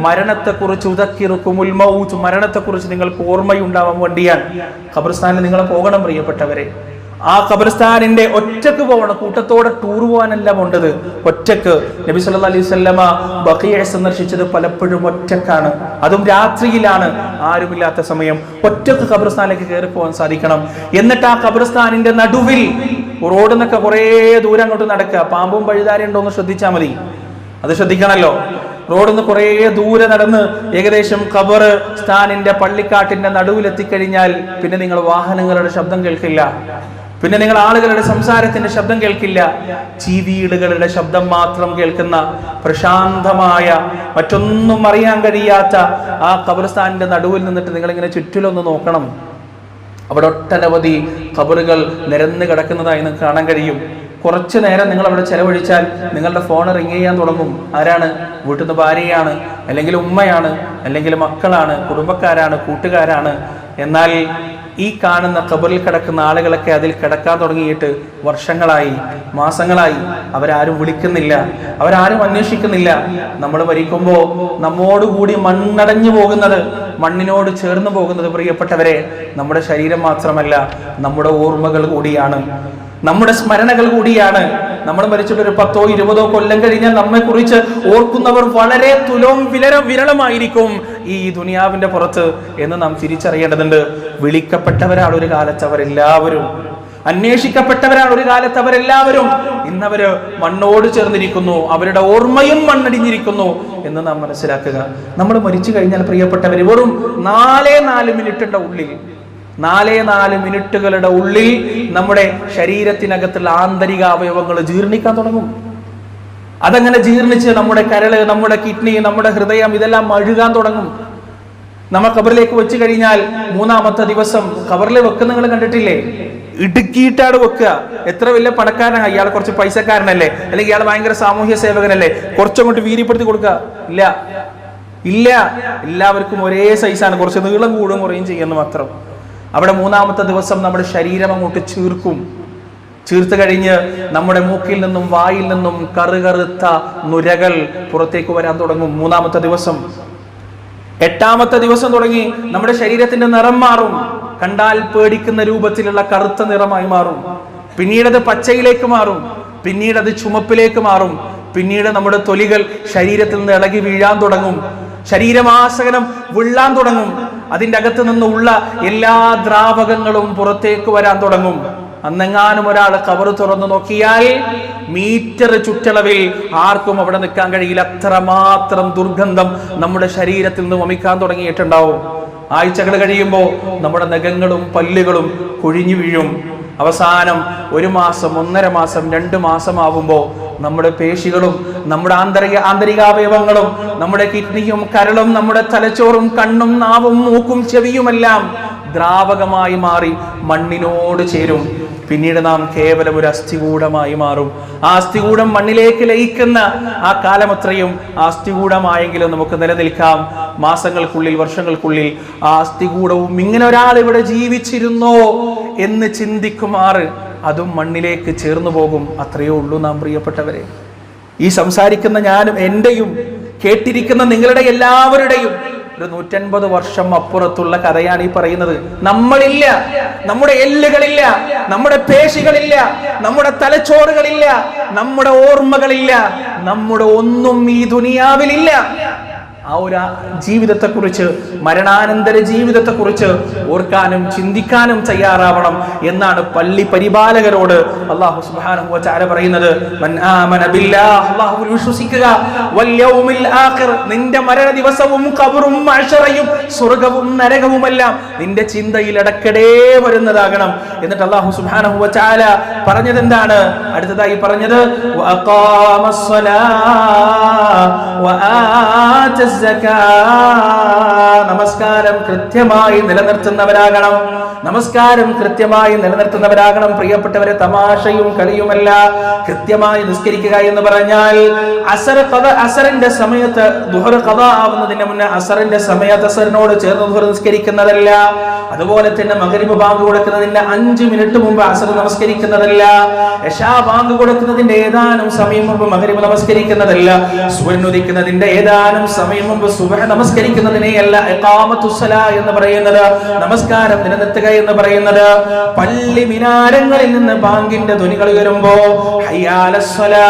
മരണത്തെക്കുറിച്ച്, ഉദക്കിറുക്കുമുൽ മൗത്ത്, മരണത്തെക്കുറിച്ച് നിങ്ങൾക്ക് ഓർമ്മയുണ്ടാവാൻ വേണ്ടിയാണ്. ഖബർസ്ഥാനിൽ നിങ്ങൾ പോകണം പ്രിയപ്പെട്ടവരെ. ആ ഖബർസ്ഥാനിന്റെ ഒറ്റക്ക് പോകണം, കൂട്ടത്തോടെ ടൂർ പോകാനല്ല പോണ്ടത്, ഒറ്റക്ക്. നബി സല്ലല്ലാഹു അലൈഹി വസല്ലമ ബഖീഅ സന്ദർശിച്ചത് പലപ്പോഴും ഒറ്റക്കാണ്, അതും രാത്രിയിലാണ്, ആരുമില്ലാത്ത സമയം. ഒറ്റക്ക് ഖബർസ്ഥാനിലേക്ക് കയറി പോകാൻ സാധിക്കണം. എന്നിട്ട് ആ ഖബർസ്ഥാനിന്റെ നടുവിൽ റോഡിൽ നിന്നൊക്കെ കുറേ ദൂരം അങ്ങോട്ട് നടക്കുക. പാമ്പും പഴുതാരയും ഉണ്ടോ എന്ന് ശ്രദ്ധിച്ചാൽ മതി, അത് ശ്രദ്ധിക്കണല്ലോ. റോഡിൽ നിന്ന് കുറേ ദൂരെ നടന്ന് ഏകദേശം ഖബർ സ്ഥാനിന്റെ പള്ളിക്കാട്ടിന്റെ നടുവിലെത്തിക്കഴിഞ്ഞാൽ പിന്നെ നിങ്ങൾ വാഹനങ്ങളുടെ ശബ്ദം കേൾക്കില്ല, പിന്നെ നിങ്ങൾ ആളുകളുടെ സംസാരത്തിന്റെ ശബ്ദം കേൾക്കില്ല. ചീവീടുകളുടെ ശബ്ദം മാത്രം കേൾക്കുന്ന പ്രശാന്തമായ, മറ്റൊന്നും അറിയാൻ കഴിയാത്ത ആ ഖബർസ്ഥാനിന്റെ നടുവിൽ നിന്നിട്ട് നിങ്ങളിങ്ങനെ ചുറ്റിലൊന്ന് നോക്കണം. അവിടെ ഒട്ടനവധി ഖബറുകൾ നിരന്ന് കിടക്കുന്നതായി നിങ്ങൾക്ക് കാണാൻ കഴിയും. കുറച്ചു നേരം നിങ്ങൾ അവിടെ ചെലവഴിച്ചാൽ നിങ്ങളുടെ ഫോൺ റിങ് ചെയ്യാൻ തുടങ്ങും. ആരാണ്? വീട്ടിൽ നിന്ന് ഭാര്യയാണ്, അല്ലെങ്കിൽ ഉമ്മയാണ്, അല്ലെങ്കിൽ മക്കളാണ്, കുടുംബക്കാരാണ്, കൂട്ടുകാരാണ്. എന്നാൽ ഈ കാണുന്ന ഖബറിൽ കിടക്കുന്ന ആളുകളൊക്കെ അതിൽ കിടക്കാൻ തുടങ്ങിയിട്ട് വർഷങ്ങളായി, മാസങ്ങളായി. അവരാരും വിളിക്കുന്നില്ല, അവരാരും അന്വേഷിക്കുന്നില്ല. നമ്മൾ മരിക്കുമ്പോൾ നമ്മോടുകൂടി മണ്ണടഞ്ഞു പോകുന്നത്, മണ്ണിനോട് ചേർന്ന് പോകുന്നത് പ്രിയപ്പെട്ടവരെ നമ്മുടെ ശരീരം മാത്രമല്ല, നമ്മുടെ ഓർമ്മകൾ കൂടിയാണ്, നമ്മുടെ സ്മരണകൾ കൂടിയാണ്. നമ്മൾ മരിച്ചിട്ട് ഒരു 10 or 20 കൊല്ലം കഴിഞ്ഞാൽ നമ്മെ കുറിച്ച് ഓർക്കുന്നവർ വളരെ വിരളമായിരിക്കും ഈ ദുനിയാവിന്റെ പുറത്ത് എന്ന് നാം തിരിച്ചറിയേണ്ടതുണ്ട്. വിളിക്കപ്പെട്ടവരാണ് ഒരു കാലത്ത് അവരെല്ലാവരും, അന്വേഷിക്കപ്പെട്ടവരാണ് ഒരു കാലത്ത് അവരെല്ലാവരും. ഇന്നവര് മണ്ണോട് ചേർന്നിരിക്കുന്നു, അവരുടെ ഓർമ്മയും മണ്ണടിഞ്ഞിരിക്കുന്നു എന്ന് നാം മനസ്സിലാക്കുക. നമ്മൾ മരിച്ചു കഴിഞ്ഞാൽ പ്രിയപ്പെട്ടവര് വെറും 4 മിനിറ്റിന്റെ ഉള്ളിൽ, 4 മിനിറ്റുകളുടെ ഉള്ളിൽ നമ്മുടെ ശരീരത്തിനകത്തുള്ള ആന്തരിക അവയവങ്ങൾ ജീർണിക്കാൻ തുടങ്ങും. അതങ്ങനെ ജീർണിച്ച് നമ്മുടെ കരള്, നമ്മുടെ കിഡ്നി, നമ്മുടെ ഹൃദയം ഇതെല്ലാം അഴുകാൻ തുടങ്ങും. നമ്മൾ ഖബറിലേക്ക് വെച്ച് കഴിഞ്ഞാൽ 3-ാമത്തെ ദിവസം ഖബറിൽ വെക്കുന്ന നിങ്ങൾ കണ്ടിട്ടില്ലേ? ഇടുക്കിയിട്ടാണ് വെക്കുക. എത്ര വലിയ പണക്കാരനാണ് ഇയാൾ, കുറച്ച് പൈസക്കാരനല്ലേ, അല്ലെങ്കിൽ ഇയാൾ ഭയങ്കര സാമൂഹ്യ സേവകനല്ലേ, കുറച്ചങ്ങോട്ട് വീര്യപ്പെടുത്തി കൊടുക്കുക? ഇല്ല, എല്ലാവർക്കും ഒരേ സൈസാണ്, കുറച്ച് നീളം കൂടും കുറയും ചെയ്യുന്നു മാത്രം. അവിടെ 3-ാമത്തെ ദിവസം നമ്മുടെ ശരീരം അങ്ങോട്ട് ചീർത്ത് കഴിഞ്ഞ് നമ്മുടെ മൂക്കിൽ നിന്നും വായിൽ നിന്നും കറുകറുത്ത നുരകൾ പുറത്തേക്ക് വരാൻ തുടങ്ങും 3-ാമത്തെ ദിവസം. 8-ാമത്തെ ദിവസം തുടങ്ങി നമ്മുടെ ശരീരത്തിന്റെ നിറം മാറും, കണ്ടാൽ പേടിക്കുന്ന രൂപത്തിലുള്ള കറുത്ത നിറമായി മാറും. പിന്നീട് അത് പച്ചയിലേക്ക് മാറും, പിന്നീട് അത് ചുമപ്പിലേക്ക് മാറും, പിന്നീട് നമ്മുടെ തൊലികൾ ശരീരത്തിൽ നിന്ന് ഇളകി വീഴാൻ തുടങ്ങും, ശരീരമാസകലം വിള്ളാൻ തുടങ്ങും, അതിൻ്റെ അകത്ത് നിന്നുള്ള എല്ലാ ദ്രാവകങ്ങളും പുറത്തേക്ക് വരാൻ തുടങ്ങും. അന്നെങ്ങാനും ഒരാൾ കബറ് തുറന്നു നോക്കിയാൽ മീറ്റർ ചുറ്റളവിൽ ആർക്കും അവിടെ നിൽക്കാൻ കഴിയില്ല, അത്രമാത്രം ദുർഗന്ധം നമ്മുടെ ശരീരത്തിൽ നിന്ന് വമിക്കാൻ തുടങ്ങിയിട്ടുണ്ടാവും. ആഴ്ചകൾ കഴിയുമ്പോൾ നമ്മുടെ നഖങ്ങളും പല്ലുകളും കൊഴിഞ്ഞു വീഴും. അവസാനം 1 മാസം, 1.5 മാസം, 2 മാസം ആവുമ്പോൾ നമ്മുടെ പേശികളും നമ്മുടെ ആന്തരികാവയവങ്ങളും നമ്മുടെ കിഡ്നിയും കരളും നമ്മുടെ തലച്ചോറും കണ്ണും നാവും മൂക്കും ചെവിയുമെല്ലാം ദ്രാവകമായി മാറി മണ്ണിനോട് ചേരും. പിന്നീട് നാം കേവലം ഒരു അസ്ഥികൂടമായി മാറും. ആ അസ്ഥികൂടം മണ്ണിലേക്ക് ലയിക്കുന്ന ആ കാലമത്രയും ആ അസ്ഥികൂടമായെങ്കിലും നമുക്ക് നിലനിൽക്കാം. മാസങ്ങൾക്കുള്ളിൽ, വർഷങ്ങൾക്കുള്ളിൽ ആ അസ്ഥികൂടവും ഇങ്ങനെ ഒരാൾ ഇവിടെ ജീവിച്ചിരുന്നോ എന്ന് ചിന്തിക്കുമാറ് അതും മണ്ണിലേക്ക് ചേർന്നു പോകും. അത്രയേ ഉള്ളൂ നാം പ്രിയപ്പെട്ടവരെ. ഈ സംസാരിക്കുന്ന ഞാനും എന്റെയും കേട്ടിരിക്കുന്ന നിങ്ങളുടെ എല്ലാവരുടെയും ഒരു 150 വർഷം അപ്പുറത്തുള്ള കഥയാണ് ഈ പറയുന്നത്. നമ്മളില്ല, നമ്മുടെ എല്ലുകളില്ല, നമ്മുടെ പേശികളില്ല, നമ്മുടെ തലച്ചോറുകളില്ല, നമ്മുടെ ഓർമ്മകളില്ല, നമ്മുടെ ഒന്നും ഈ ദുനിയാവിലില്ല. ആ ഒരു ജീവിതത്തെക്കുറിച്ച്, മരണാനന്തര ജീവിതത്തെക്കുറിച്ച് ഓർക്കാനും ചിന്തിക്കാനും തയ്യാറാവണം എന്നാണ് പള്ളി പരിപാലകരോട് അല്ലാഹു സുബ്ഹാനഹു വ തആല പറയുന്നത്. മൻ ആമന ബില്ലാഹ്, അല്ലാഹുവിൽ വിശ്വസിക്കുക, വൽ യൗമിൽ ആഖിർ, നിന്റെ മരണ ദിവസവും ഖബറും മഅ്ശറയും സ്വർഗ്ഗവും നരകവുമെല്ലാം നിന്റെ ചിന്തയിൽ ഇടയ്ക്കിടെ വരുന്നതാകണം. എന്നിട്ട് അല്ലാഹു സുബ്ഹാനഹു വ തആല പറഞ്ഞത് എന്താണ്? അടുത്തതായി പറഞ്ഞത് നമസ്കാരം കൃത്യമായി നിലനിർത്തുന്നവരാകണം. നമസ്കാരം കൃത്യമായി നിലനിർത്തുന്നവരാകണം. പ്രിയപ്പെട്ടവരെ, തമാശയും കളിയുമല്ല. കൃത്യമായി നിസ്കരിക്കുക എന്ന് പറഞ്ഞാൽ അസറിന്റെ സമയത്ത് ദുഹർ ഖദാ ആവുന്നതിന് മുന്നേ അസറിന്റെ സമയത്ത് അസറിനോട് ചേർന്ന് ദുഹർ നിസ്കരിക്കുന്നതല്ല. അതുപോലെ തന്നെ മഗ്രിബ് ബാങ്ക് കൊടുക്കുന്നതിന്റെ 5 മിനിറ്റ് മുമ്പ് അസർ നമസ്കരിക്കുന്നതല്ല. ഇശാ ബാങ്ക് കൊടുക്കുന്നതിന്റെ ഏതാനും സമയം മുമ്പ് മഗ്രിബ് നമസ്കരിക്കുന്നതല്ല. സൂര്യൻ ഉദിക്കുന്നതിന്റെ ഏതാനും സമയം മുമ്പ് സുബ്ഹ് നമസ്കരിക്കുന്നതിനെയല്ല ഇഖാമത്തുസ്സലാ എന്ന് പറയുന്നത്, നമസ്കാരം നിലനിർത്തുക എന്ന് പറയുന്നത്. പള്ളി മിനാരങ്ങളിൽ നിന്ന് ബാങ്കിന്റെ ധ്വനികൾ ഉയരുമ്പോ ഹയ്യാലസ്സലാ,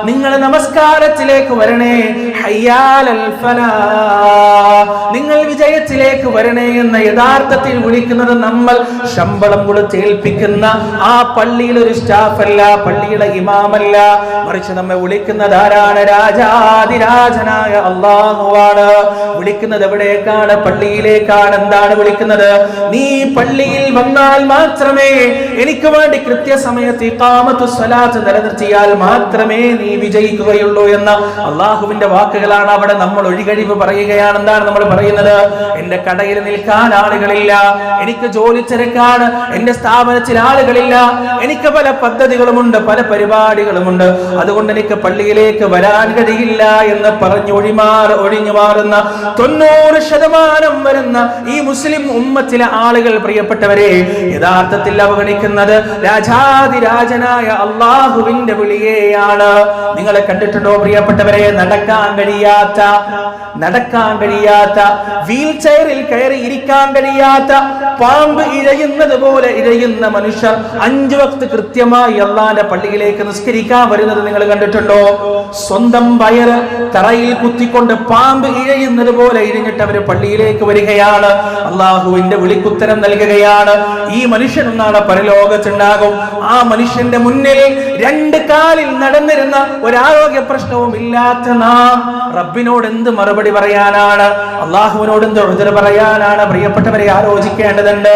നിങ്ങൾ നമസ്കാരത്തിലേക്ക് വരണേ, ഹയ്യാലൽ ഫലാ, നിങ്ങൾ വിജയത്തിലേക്ക് വരണേ എന്ന് യഥാർത്ഥത്തിൽ വിളിക്കുന്നത് നമ്മൾ ശമ്പളം കൊടുത്ത് ഏൽപ്പിക്കുന്ന ആ പള്ളിയിലെ ഒരു സ്റ്റാഫ് അല്ല, പള്ളിയുടെ ഇമാമല്ല, മറിച്ച് നമ്മെ വിളിക്കുന്നത് ആരാണ്? രാജാതിരാജനായ അല്ലാഹുവാണ്. വിളിക്കുന്നത് എവിടേക്കാണ്? പള്ളിയിലേക്കാണ്. എന്താണ് വിളിക്കുന്നത്? നീ പള്ളിയിൽ വന്നാൽ മാത്രമേ, എനിക്ക് വേണ്ടി കൃത്യസമയത്ത് ഇഖാമത്തുസ് സ്വലാത്ത് നിലനിർത്തിയാൽ മാത്രമേ നീ വിജയിക്കുകയുള്ളൂ എന്ന അള്ളാഹുവിന്റെ വാക്കുകളാണ് അവിടെ നമ്മൾ ഒഴികഴിവ് പറയുകയാണ്. എന്താണ് നമ്മൾ പറയുന്നത്. എന്റെ കടയിൽ നിൽക്കാൻ ആളുകളില്ല, എനിക്ക് ജോലി തിരക്കാണ്, എന്റെ സ്ഥാപനത്തിൽ ആളുകളില്ല, എനിക്ക് പല പദ്ധതികളുമുണ്ട്, പല പരിപാടികളുമുണ്ട്, അതുകൊണ്ട് എനിക്ക് പള്ളിയിലേക്ക് വരാൻ കഴിയില്ല എന്ന് പറഞ്ഞ് ഒഴിഞ്ഞു മാറുന്ന 90% വരുന്ന ഈ മുസ്ലിം ഉമ്മത്തിലെ ആളുകൾ, പ്രിയപ്പെട്ടവരെ, യഥാർത്ഥത്തിൽ അവഗണിക്കുന്നത് രാജാതിരാജനായ അള്ളാഹുവിന്റെ വിളിയെയാണ്. നിങ്ങളെ കണ്ടിട്ടുണ്ടോ പ്രിയപ്പെട്ടവരെ? നടക്കാൻ കഴിയാത്ത വീൽ ചെയറിൽ കയറി ഇരിക്കാൻ കഴിയാത്ത, പാമ്പ് ഇഴയുന്നത് പോലെ ഇഴയുന്ന മനുഷ്യർ 5 വക്ത് കൃത്യമായി അള്ളാന്റെ പള്ളിയിലേക്ക് നിസ്കരിക്കാൻ വരുന്നത് നിങ്ങൾ കണ്ടിട്ടുണ്ടോ? സ്വന്തം വയറ് തറയിൽ കുത്തിക്കൊണ്ട് പാമ്പ് ഇഴയുന്നത് പോലെ ഇഴഞ്ഞിട്ട് അവര് പള്ളിയിലേക്ക് വരികയാണ്, അള്ളാഹുവിന്റെ വിളിക്കുത്തരം നൽകുകയാണ്. ഈ മനുഷ്യൻ നാളെ പരലോകത്തുണ്ടാകും. ആ മനുഷ്യന്റെ മുന്നിൽ 2 കാലിൽ നടന്നിരുന്ന ഒരാരോഗ്യ പ്രശ്നവും ഇല്ലാത്ത നാം റബ്ബിനോട് എന്ത് മറുപടി പറയാനാണ്? അള്ളാഹുവിനോട് എന്ത് ഉദ്ര പറയാനാണ്? പ്രിയപ്പെട്ടവരെ, ആലോചിക്കേണ്ടതുണ്ട്.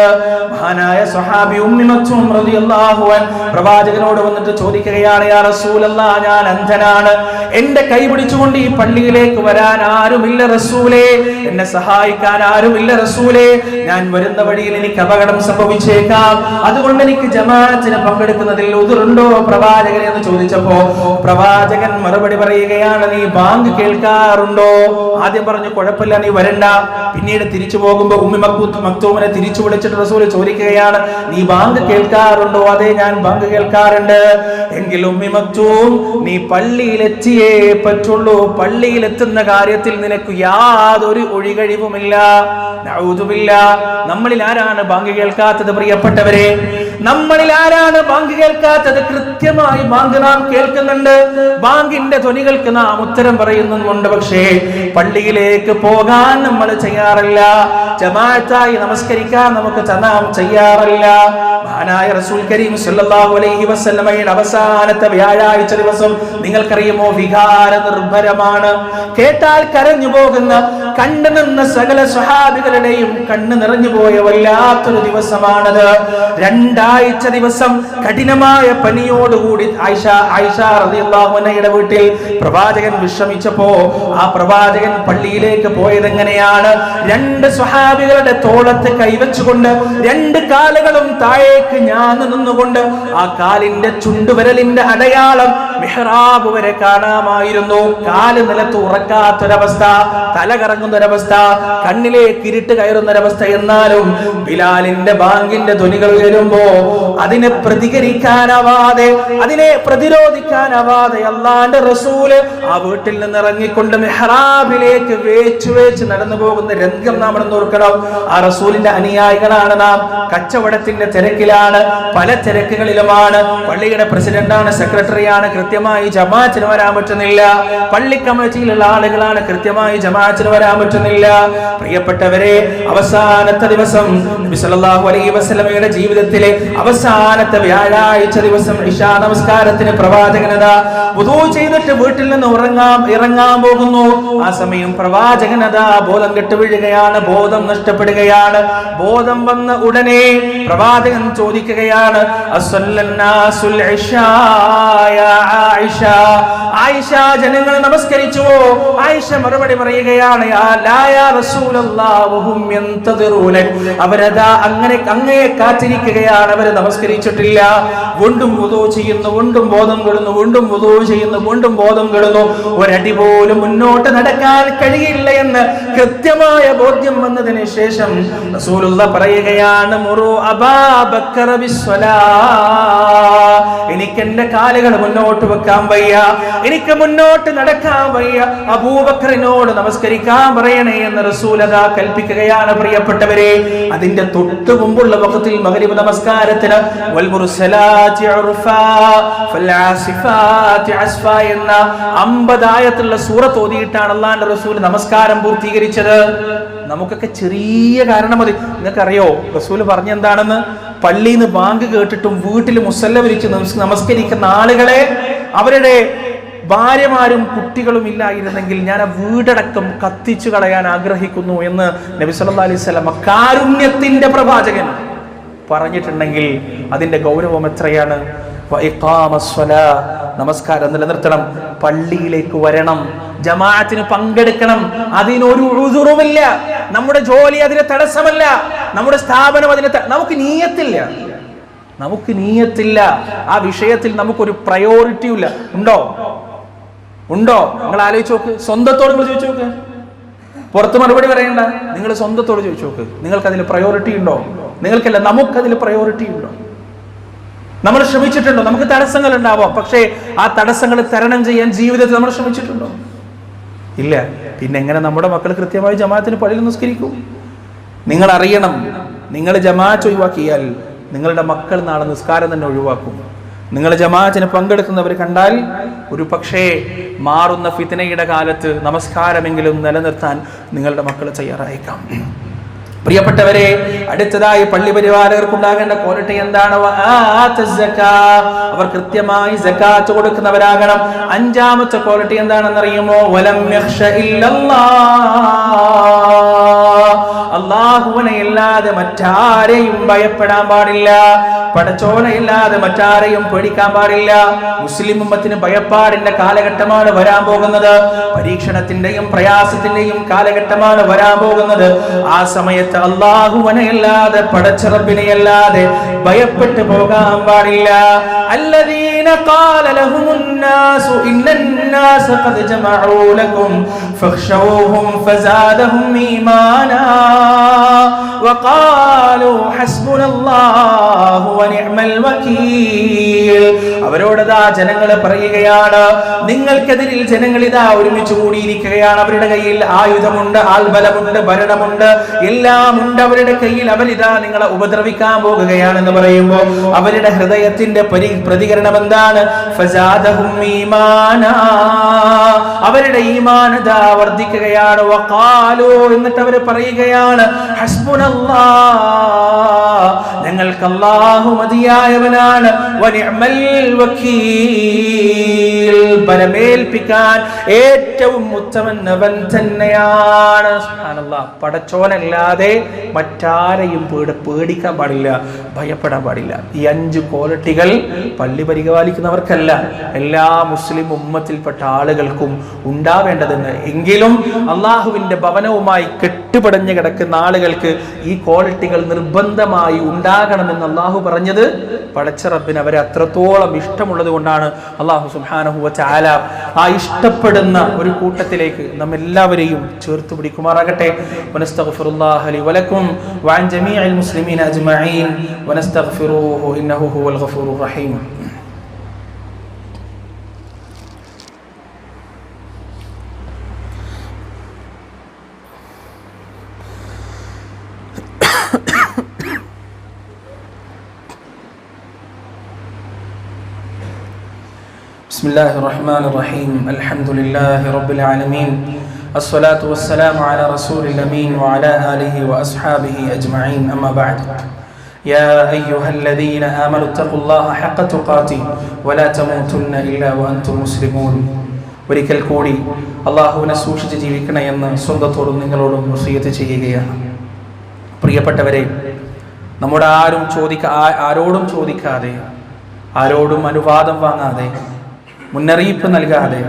മഹാനായ സ്വഹാബി ഉമ്മി മക്തൂം റളിയല്ലാഹു അൻഹു പ്രവാചകനോട് വന്നിട്ട് ചോദിക്കുകയാണ്, യാ റസൂലല്ലാഹ്, ഞാൻ അന്ധനാണ്, എന്റെ കൈ പിടിച്ചുകൊണ്ട് ഈ പള്ളിയിലേക്ക് വരാൻ ആരുമില്ല റസൂലേ, എന്നെ സഹായിക്കാൻ ആരുമില്ല റസൂലേ, ഞാൻ വരുന്ന വഴിയിൽ എനിക്ക് അപകടം സംഭവിച്ചേക്കാം, അതുകൊണ്ട് എനിക്ക് ജമാഅത്തിന് പങ്കെടുക്കുന്നതിൽ ഉദറുണ്ടോ പ്രവാചകനെ എന്ന് ചോദിച്ചപ്പോ പ്രവാചകൻ മറുപടി പറയുകയാണ്, നീ ബാങ്ക് കേൾക്കാറുണ്ടോ? ആദ്യം പറഞ്ഞു കുഴപ്പമില്ല, നീ വരണ്ട. പിന്നീട് തിരിച്ചു പോകുമ്പോ ഉമ്മി മക്തൂമിനെ തിരിച്ചു വിളിച്ചിട്ട് റസൂൽ ചോദിക്കുകയാണ്, നീ ബാങ്ക് കേൾക്കാറുണ്ടോ? അതെ, ഞാൻ ബാങ്ക് കേൾക്കാറുണ്ട്. എങ്കിൽ ഉമ്മി മക്തൂം, നീ പള്ളിയിലെത്തിയേ പറ്റുള്ളൂ, പള്ളിയിലെത്തുന്ന കാര്യത്തിൽ നിനക്ക് യാതൊരു ഒഴികഴിവുമില്ല. നമ്മളിൽ ആരാണ് ബാങ്ക് കേൾക്കാത്തത്? പ്രിയപ്പെട്ടവരെ, നമ്മളിൽ ആരാണ് ബാങ്ക് കേൾക്കാത്തത്? കൃത്യമായി ബാങ്ക് നാം കേൾക്കുന്നുണ്ട്, ബാങ്കിന്റെ ധ്വനികൾക്ക് നാം ഉത്തരം പറയുന്നുണ്ട്. പക്ഷേ പള്ളിയിലേക്ക് പോകാൻ നമ്മൾ ചെയ്യാറില്ല, ജമാഅത്തായി നമസ്കരിക്കാൻ നമുക്ക് നാം ചെയ്യാറില്ല. മഹാനായ റസൂൽ കരീം സല്ലല്ലാഹു അലൈഹി വസല്ലമയുടെ അവസാനത്തെ വ്യാഴാഴ്ച ദിവസം നിങ്ങൾക്കറിയുമോ? വികാര നിർഭരമാണ്, കേട്ടാൽ കരഞ്ഞു പോകുന്ന, കണ്ടു നിന്ന സകല സ്വഹാബികളുടെയും കണ്ണ് നിറഞ്ഞു പോയ വല്ലാത്തൊരു ദിവസമാണത്. 2 ആഴ്ച ദിവസം കഠിനമായ പനിയോടുകൂടി ആയിഷ റളിയല്ലാഹു അൻഹയുടെ വീട്ടിൽ പ്രവാചകൻ വിശ്രമിച്ചപ്പോ ആ പ്രവാചകൻ പള്ളിയിലേക്ക് പോയത് എങ്ങനെയാണ്? 2 സ്വഹാബികളുടെ തോളത്ത് കൈവച്ചുകൊണ്ട് 2 കാലുകളും താഴേക്ക് ഞാന്ന് നിന്നുകൊണ്ട് ആ കാലിന്റെ ചുണ്ടുവിരലിന്റെ അടയാളം മിഹ്റാബ് വരെ കാണാമായിരുന്നു. കാല് നിലത്ത് ഉറക്കാത്തൊരവസ്ഥ, തല കറങ്ങുന്നൊരവസ്ഥ, കണ്ണിലേക്ക് ഇരുട്ട് കയറുന്നൊരവസ്ഥ. എന്നാലും ബിലാലിന്റെ ബാങ്കിന്റെ ധ്വനികൾ വരുമ്പോ അതിനെ പ്രതികരിക്കാനാവാതെ, അതിനെ പ്രതിരോധിക്കാനാവാതെ അല്ലാഹുവിന്റെ റസൂല് ആ വീട്ടിൽ നിന്ന് ഇറങ്ങിക്കൊണ്ട് മിഹ്റാബിലേക്ക് വേച്ച് നടന്നു പോകുന്ന രംഗം നാം ഓർക്കണം. ആ റസൂലിന്റെ അനുയായികളാണ് നാം. കച്ചവടത്തിന്റെ തിരക്കിലാണ്, പല തിരക്കുകളിലുമാണ്. പള്ളിയുടെ പ്രസിഡന്റാണ്, സെക്രട്ടറിയാണ്, കൃത്യമായി ജമാഅത്തിന് വരാൻ പറ്റുന്നില്ല. പള്ളി കമ്മിറ്റിയിലുള്ള ആളുകളാണ്, കൃത്യമായി ജമാഅത്തിന് വരാൻ പറ്റുന്നില്ല. പ്രിയപ്പെട്ടവരെ, അവസാനത്തെ ദിവസം നബി സല്ലല്ലാഹു അലൈഹി വസല്ലമയുടെ ജീവിതത്തിലെ അവസാനത്തെ വ്യാഴാഴ്ച ദിവസം ഇശാ നമസ്കാരത്തിന് പ്രവാചകനതാ വുദൂ ചെയ്തിട്ട് വീട്ടിൽ നിന്ന് ഇറങ്ങാൻ പോകുന്നു. ആ സമയം പ്രവാചകനതാ ബോധം കെട്ട് വീഴുകയാണ്, ബോധം നഷ്ടപ്പെടുകയാണ്. ബോധം വന്ന ഉടനെ പ്രവാചകൻ ചോദിക്കുകയാണ്, അസ്സല്ലന്നാസുൽ ഇശാ യാ ആയിഷ, ആയിഷ, ജനങ്ങൾ നമസ്കരിച്ചുവോ? ആയിഷ മറുപടി പറയുകയാണ്, യാ റസൂലല്ലാഹ് വഹും യന്തദിറൂനക, അവരതാ അങ്ങയെ കാത്തിരിക്കുകയാണ്, അവർ നമസ്കരിച്ചിട്ടില്ല. വീണ്ടും വുദൂ ചെയ്യുന്നു, വീണ്ടും ബോധം കെടുന്നു, വീണ്ടും വുദൂ ചെയ്യുന്നു, വീണ്ടും ബോധം കെടുന്നു. ഒരടി പോലും മുന്നോട്ട് നടക്കാൻ കഴിയില്ല എന്ന് കൃത്യമായ ബോധ്യം വന്നതിന് ശേഷം റസൂലുള്ളാഹ് പറയുകയാണ്, മുറു അബൂബക്കർ ബിസ്സലാ, എനിക്ക് എന്റെ കാലുകൾ മുന്നോട്ട് വെക്കാൻ വയ്യ, എനിക്ക് മുന്നോട്ട് നടക്കാൻ വയ്യ, അബൂബക്കറിനോട് നമസ്കരിക്കാൻ പറയണേ എന്ന് റസൂൽ അതാ കൽപ്പിക്കുകയാണ്. പ്രിയപ്പെട്ടവരെ, അതിന്റെ തൊട്ട് മുമ്പുള്ള വഖത്തിൽ മഗ്രിബ് നമസ്കാരത്തിന് വൽ മുർസലാത്തി ഉർഫാ ഫൽ ആസിഫാത്തി അസ്ഫാ എന്ന 50 ആയത്തുള്ള സൂറത്ത് ഓതിയിട്ടാണ് അല്ലാഹുവിന്റെ റസൂൽ നമസ്കാരം പൂർത്തീകരിച്ചത്. നമുക്കൊക്കെ ചെറിയ കാരണം മതി. നിങ്ങൾക്കറിയോ റസൂൽ പറഞ്ഞെന്താണെന്ന്? പള്ളിയിൽ നിന്ന് ബാങ്ക് കേട്ടിട്ടും വീട്ടിൽ മുസല്ല വിരിച്ച് നമസ്കരിക്കുന്ന ആളുകളെ, അവരുടെ ഭാര്യമാരും കുട്ടികളും ഇല്ലായിരുന്നെങ്കിൽ ഞാൻ ആ വീടടക്കം കത്തിച്ചു കളയാൻ ആഗ്രഹിക്കുന്നു എന്ന് നബി സല്ലല്ലാഹു അലൈഹി വസല്ലം, കാരുണ്യത്തിന്റെ പ്രവാചകൻ, പറഞ്ഞിട്ടുണ്ടെങ്കിൽ അതിന്റെ ഗൗരവം എത്രയാണ്? നമസ്കാരം നിലനിർത്തണം, പള്ളിയിലേക്ക് വരണം. ജമാഅത്തിന് പങ്കെടുക്കണം. അതിനൊരു ഉദുറുമില്ല. നമ്മുടെ ജോലി അതിന് തടസ്സമല്ല, നമ്മുടെ സ്ഥാപനം അതിന് നമുക്ക് നീയത്തില്ല. ആ വിഷയത്തിൽ നമുക്കൊരു പ്രയോറിറ്റി ഇല്ല. ഉണ്ടോ? നിങ്ങൾ ആലോചിച്ച് നോക്ക്. സ്വന്തത്തോട് നിങ്ങൾ ചോദിച്ചു നോക്ക്. പുറത്ത് മറുപടി പറയണ്ട. നിങ്ങൾ സ്വന്തത്തോട് ചോദിച്ചു നോക്ക്. നിങ്ങൾക്ക് അതിൽ പ്രയോറിറ്റി ഉണ്ടോ? നിങ്ങൾക്കല്ല, നമുക്കതിൽ പ്രയോറിറ്റി ഉണ്ടോ? നമ്മൾ ശ്രമിച്ചിട്ടുണ്ടോ? നമുക്ക് തടസ്സങ്ങൾ ഉണ്ടാവാം, പക്ഷേ ആ തടസ്സങ്ങൾ തരണം ചെയ്യാൻ ജീവിതത്തിൽ നമ്മൾ ശ്രമിച്ചിട്ടുണ്ടോ? ഇല്ല. പിന്നെ എങ്ങനെ നമ്മുടെ മക്കൾ കൃത്യമായി ജമാഅത്തിന് പള്ളിയിൽ നിസ്കരിക്കും? നിങ്ങൾ അറിയണം, നിങ്ങൾ ജമാഅത്ത് ഒഴിവാക്കിയാൽ നിങ്ങളുടെ മക്കൾ നാളെ നിസ്കാരം തന്നെ ഒഴിവാക്കും. നിങ്ങൾ ജമാഅത്തിന് പങ്കെടുക്കുന്നവർ കണ്ടാൽ ഒരു പക്ഷേ മാറുന്ന ഫിത്നയുടെ കാലത്ത് നമസ്കാരമെങ്കിലും നിലനിർത്താൻ നിങ്ങളുടെ മക്കൾ തയ്യാറായേക്കാം. പ്രിയപ്പെട്ടവരെ, അടുത്തതായി പള്ളി പരിപാലകർക്കുണ്ടാകേണ്ട ക്വാളിറ്റി എന്താണ്? അവർ കൃത്യമായി സകാത്ത് കൊടുക്കുന്നവരാകണം. അഞ്ചാമത്തെ ക്വാളിറ്റി എന്താണെന്ന് അറിയുമോ? വലം യഖ്ശ അല്ലാഹുവിനെ അല്ലാതെ മറ്റാരെയും ഭയപ്പെടാൻ പാടില്ല. പടച്ചോനെ ഇല്ലാതെ മറ്റാരെയും പേടിക്കാൻ പാടില്ല. മുസ്ലിം ഉമ്മത്തിന് ഭയപ്പാടിന്റെ കാലഘട്ടമാണ് വരാൻ പോകുന്നത്. പരീക്ഷണത്തിന്റെയും പ്രയാസത്തിന്റെയും കാലഘട്ടമാണ് വരാൻ പോകുന്നത്. ആ സമയത്ത് അല്ലാഹുവിനെ അല്ലാതെ പടച്ച റബ്ബിനെ അല്ലാതെ ഭയപ്പെട്ടു പോകാൻ പാടില്ല. അല്ലദീന ഖാല ലഹുമുന്നാസു ഇന്നന്നാസ ഖദ് ജമഉ ലക്കും ഫഖ്ശൗഹും ഫസാദഹും ഈമാനാ വഖാലു ഹസ്ബുനല്ലാഹു വനിഅമൽ വകീൽ. അവരോടതാ ജനങ്ങൾ പറയുകയാണ്, നിങ്ങൾക്കെതിരിൽ ജനങ്ങൾ ഇതാ ഒരുമിച്ച് കൂടിയിരിക്കുകയാണ്. അവരുടെ കയ്യിൽ ആയുധമുണ്ട്, ആൾബലമുണ്ട്, ഭരണമുണ്ട്, എല്ലാം ഉണ്ട് അവരുടെ കയ്യിൽ. അവരിതാ നിങ്ങളെ ഉപദ്രവിക്കാൻ പോകുകയാണെന്ന് പറയുമ്പോൾ അവരുടെ ഹൃദയത്തിന്റെ പ്രതികരണം എന്താണ്? ഫസാദഹും ഈമാനാ. അവരുടെ ഈമാൻ ദാ വർദ്ധിക്കുകയാണ്. വഖാലു, എന്നിട്ട് അവർ പറയുകയാണ്, ഹസ്ബുനല്ലാഹ്, ഞങ്ങൾക്ക് അല്ലാഹു മതിയായവനാണ്. വനിഅമൽ വകീൽ, ബലമേൽപ്പിക്കാൻ ഏറ്റവും ഉത്തമൻ അവൻ തന്നെയാണ്. സുബ്ഹാനല്ലാഹ്. പടച്ചോനല്ലാതെ മറ്റാരെയും പേടിക്കാൻ പാടില്ല, ഭയപ്പെടാൻ പാടില്ല. ഈ 5 ക്വാളിറ്റികൾ പള്ളി പരിപാലിക്കുന്നവർക്കല്ല, എല്ലാ മുസ്ലിം ഉമ്മത്തിൽപ്പെട്ട ആളുകൾക്കും ഉണ്ടാവേണ്ടതെന്ന്. എങ്കിലും അള്ളാഹുവിന്റെ ഭവനവുമായി കെട്ടുപടഞ്ഞു കിടക്കുന്ന ആളുകൾക്ക് ഈ ക്വാളിറ്റികൾ നിർബന്ധമായി ഉണ്ടാകണമെന്ന് അള്ളാഹു പറഞ്ഞത് പടച്ച റബ്ബിന് അവരെ അത്രത്തോളം ഇഷ്ടമുള്ളത് കൊണ്ടാണ്. അള്ളാഹു സുബ്ഹാനഹു വ തആല ആ ഇഷ്ടപ്പെടുന്ന ഒരു കൂട്ടത്തിലേക്ക് നമ്മെല്ലാവരെയും ചേർത്ത് പിടിക്കുമാറാകട്ടെ. വനസ്തഗ്ഫിറുല്ലാഹ ലി വലക്കും വഅൻ ജമീഇൽ മുസ്ലിമീന അജ്മഈൻ വനസ്തഗ്ഫിറൂഹു ഇന്നഹു ഹുവൽ ഗഫൂറുർ റഹീം. بسم الله الرحمن الرحيم. الحمد لله رب العالمين. الصلاة والسلام على رسول الأمين وعلى آله وأصحابه أجمعين. أما بعد. يا أيها الذين آمنوا اتقوا الله حق تقاته ولا تموتن إلا وأنتم مسلمون. ഒരിക്കൽ കൂടി അള്ളാഹുവിനെ സൂക്ഷിച്ച് ജീവിക്കണമെന്ന് സ്വന്തത്തോടും നിങ്ങളോടും വസിയത്ത് ചെയ്യുകയാണ്. പ്രിയപ്പെട്ടവരെ, നമ്മുടെ ആരോടും ചോദിക്കാതെ, ആരോടും അനുവാദം വാങ്ങാതെ, മുന്നറിയിപ്പ് നൽകാതെ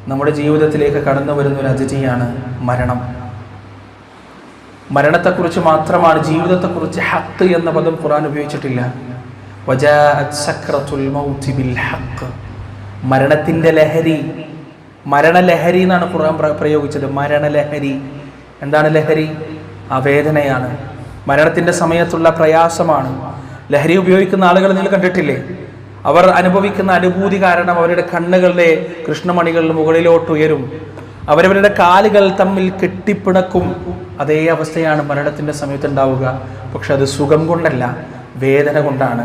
നമ്മുടെ ജീവിതത്തിലേക്ക് കടന്നു വരുന്ന ഒരു അതിഥിയാണ് മരണം. മരണത്തെക്കുറിച്ച് മാത്രമാണ്, ജീവിതത്തെക്കുറിച്ച് ഹഖ് എന്ന പദം ഖുർആൻ ഉപയോഗിച്ചിട്ടില്ല. വജാഅത് സക്രത്തുൽ മൗതി ബിൽ ഹഖ്. മരണത്തിന്റെ ലഹരി, മരണലഹരി എന്നാണ് ഖുർആൻ പ്രയോഗിച്ചത്. മരണലഹരി. എന്താണ് ലഹരി? ആ വേദനയാണ്, മരണത്തിന്റെ സമയത്തുള്ള പ്രയാസമാണ്. ലഹരി ഉപയോഗിക്കുന്ന ആളുകൾ നിങ്ങൾ കണ്ടിട്ടില്ലേ? അവർ അനുഭവിക്കുന്ന അനുഭൂതി കാരണം അവരുടെ കണ്ണുകളുടെ കൃഷ്ണമണികൾ മുകളിലോട്ട് ഉയരും, അവരവരുടെ കാലുകൾ തമ്മിൽ കെട്ടിപ്പിണക്കും. അതേ അവസ്ഥയാണ് മരണത്തിന്റെ സമയത്ത് ഉണ്ടാവുക. പക്ഷെ അത് സുഖം കൊണ്ടല്ല, വേദന കൊണ്ടാണ്,